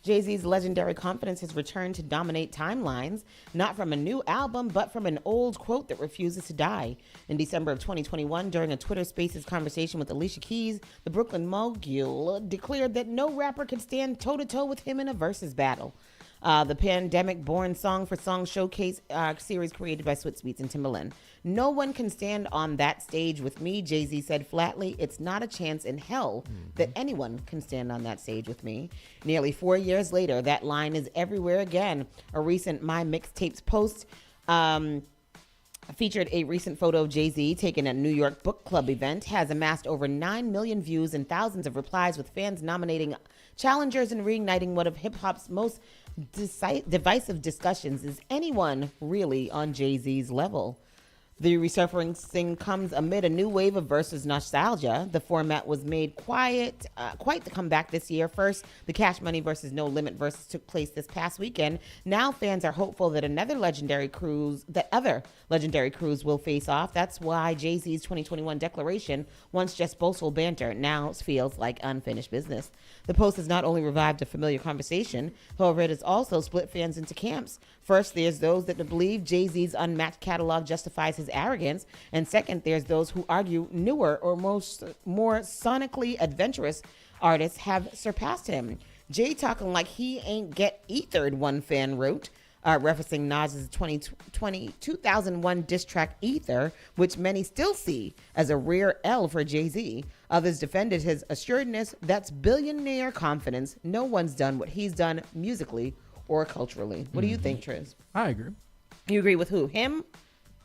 Jay-Z's legendary confidence has returned to dominate timelines, not from a new album, but from an old quote that refuses to die. In December of 2021, during a Twitter Spaces conversation with Alicia Keys, the Brooklyn mogul declared that no rapper could stand toe-to-toe with him in a versus battle. The pandemic-born Song for Song showcase series created by Swizz Beatz and Timbaland. No one can stand on that stage with me, Jay-Z said flatly. It's not a chance in hell that anyone can stand on that stage with me. Nearly 4 years later, that line is everywhere again. A recent My Mixtapes post featured a recent photo of Jay-Z taken at a New York book club event, has amassed over 9 million views and thousands of replies, with fans nominating challengers and reigniting one of hip-hop's most divisive discussions. Is anyone really on Jay-Z's level? The resurfacing comes amid a new wave of versus nostalgia. The format was made quite the comeback this year. First, the Cash Money versus No Limit versus took place this past weekend. Now fans are hopeful that other legendary crews will face off. That's why Jay-Z's 2021 declaration, once just boastful banter, now feels like unfinished business. The post has not only revived a familiar conversation, however, it has also split fans into camps. First, there's those that believe Jay-Z's unmatched catalog justifies his arrogance, and second, there's those who argue newer or more sonically adventurous artists have surpassed him. Jay talking like he ain't get ethered, one fan wrote, referencing Nas's 2001 diss track Ether, which many still see as a rare L for Jay-Z. Others defended his assuredness. That's billionaire confidence. No one's done what he's done musically or culturally. What do you think, Triz? I agree. You agree with who? Him?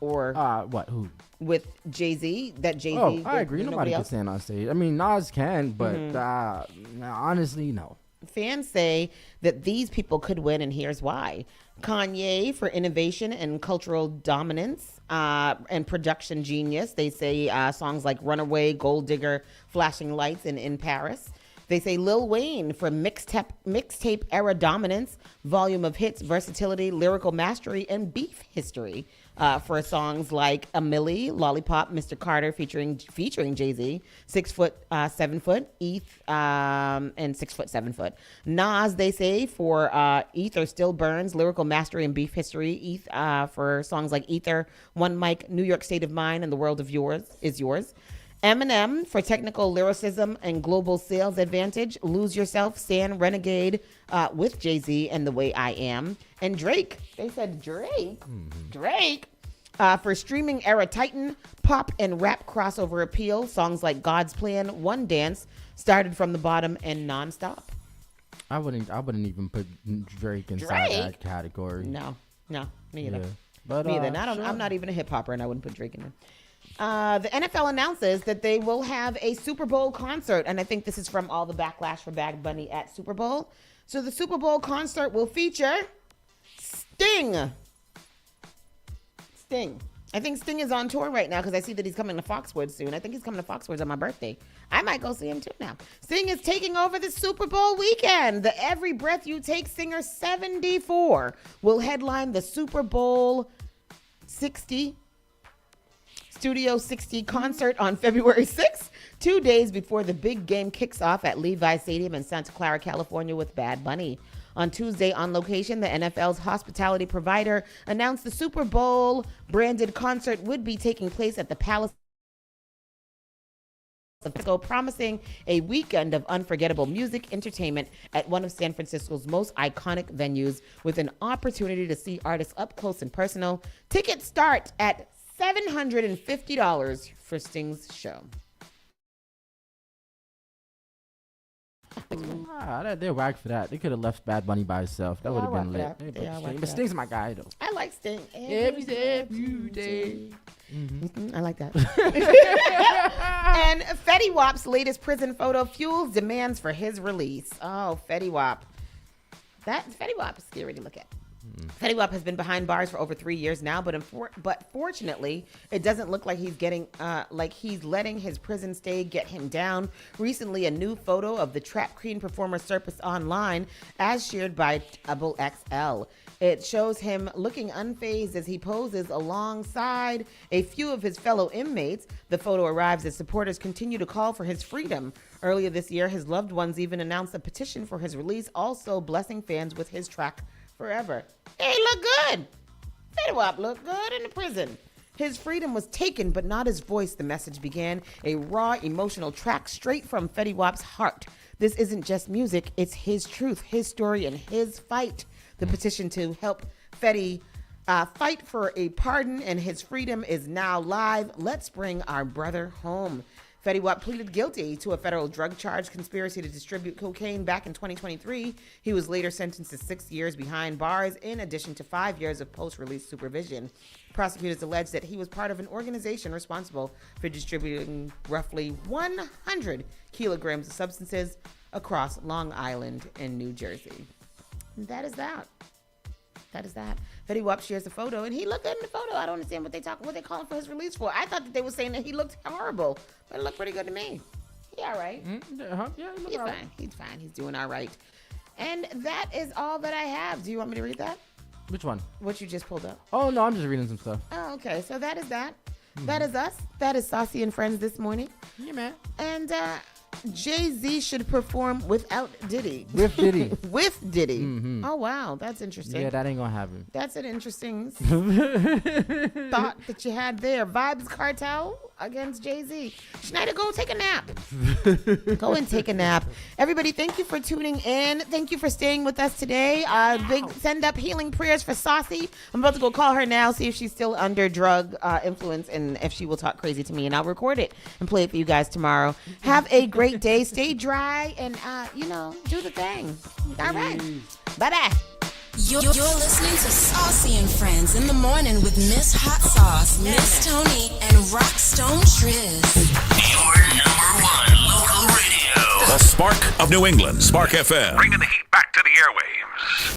Or what? Who? With Jay-Z? That Jay-Z? Oh, I agree. Nobody can else? stand on stage. I mean, Nas can, but honestly, no. Fans say that these people could win, and here's why. Kanye for innovation and cultural dominance and production genius. They say songs like Runaway, Gold Digger, Flashing Lights, and In Paris. They say Lil Wayne for mixtape era dominance, volume of hits, versatility, lyrical mastery, and beef history. For songs like A Milli, Lollipop, Mr. Carter featuring Jay-Z, 6 foot, 7 foot, ETH, and 6 foot, 7 foot. Nas, they say, for Ether Still Burns, lyrical mastery and beef history. ETH for songs like Ether, One Mic, New York State of Mind, and The World of Yours is Yours. Eminem for technical lyricism and global sales advantage. Lose Yourself, Stan, Renegade with Jay-Z and The Way I Am. And Drake, they said Drake for streaming era titan, pop and rap crossover appeal. Songs like God's Plan, One Dance, Started from the Bottom, and Nonstop. I wouldn't even put Drake inside that category. No, me either. Yeah. But, me either. I'm not even a hip hopper, and I wouldn't put Drake in there. The NFL announces that they will have a Super Bowl concert, and I think this is from all the backlash for Bad Bunny at Super Bowl. So the Super Bowl concert will feature Sting. I think Sting is on tour right now because I see that he's coming to Foxwoods soon. I think he's coming to Foxwoods on my birthday. I might go see him too now. Sting is taking over the Super Bowl weekend. The Every Breath You Take singer 74 will headline the Super Bowl 60 Studio 60 concert on February 6th, 2 days before the big game kicks off at Levi Stadium in Santa Clara, California with Bad Bunny. On Tuesday, on location, the NFL's hospitality provider announced the Super Bowl branded concert would be taking place at the Palace of Francisco, promising a weekend of unforgettable music entertainment at one of San Francisco's most iconic venues, with an opportunity to see artists up close and personal. Tickets start at $750 for Sting's show. They're whack for that. They could have left Bad Bunny by himself. That would have been lit. But Sting's my guy, though. I like Sting. Every day. I like that. And Fetty Wap's latest prison photo fuels demands for his release. Oh, Fetty Wap. Fetty Wap is scary to look at. Fetty Wap has been behind bars for over 3 years now, but fortunately, it doesn't look like he's letting his prison stay get him down. Recently, a new photo of the Trap Queen performer surfaced online, as shared by Double XL. It shows him looking unfazed as he poses alongside a few of his fellow inmates. The photo arrives as supporters continue to call for his freedom. Earlier this year, his loved ones even announced a petition for his release, also blessing fans with his track Forever. Hey, look good. Fetty Wap looked good in the prison. His freedom was taken, but not his voice, the message began. A raw, emotional track straight from Fetty Wap's heart. This isn't just music, it's his truth, his story, and his fight. The petition to help Fetty fight for a pardon and his freedom is now live. Let's bring our brother home. Fetty Wap pleaded guilty to a federal drug charge, conspiracy to distribute cocaine, back in 2023. He was later sentenced to 6 years behind bars, in addition to 5 years of post-release supervision. Prosecutors alleged that he was part of an organization responsible for distributing roughly 100 kilograms of substances across Long Island and New Jersey. And that is that. Fetty Wap shares a photo, and he looked good in the photo. I don't understand what they calling for his release for. I thought that they were saying that he looked horrible, but it looked pretty good to me. He all right. Yeah, he's fine. Right. He's fine. He's doing all right. And that is all that I have. Do you want me to read that? Which one? What you just pulled up. Oh, no, I'm just reading some stuff. Oh, okay. So that is that. That is us. That is Saucy and Friends this morning. Yeah, man. And Jay-Z should perform without Diddy. With Diddy. With Diddy. Mm-hmm. Oh, wow. That's interesting. Yeah, that ain't gonna happen. That's an interesting thought that you had there. Vibes Cartel against Jay-Z. Schneider, go take a nap. Go and take a nap. Everybody, thank you for tuning in. Thank you for staying with us today. Big send up healing prayers for Saucy. I'm about to go call her now, see if she's still under drug influence and if she will talk crazy to me, and I'll record it and play it for you guys tomorrow. Have a great day. Stay dry and, do the thing. All right. Bye-bye. You're listening to Saucy and Friends in the morning with Miss Hot Sauce, Miss Tony, and Rockstone Triz. Your #1 local radio. The Spark of New England, Spark FM. Bringing the heat back to the airwaves.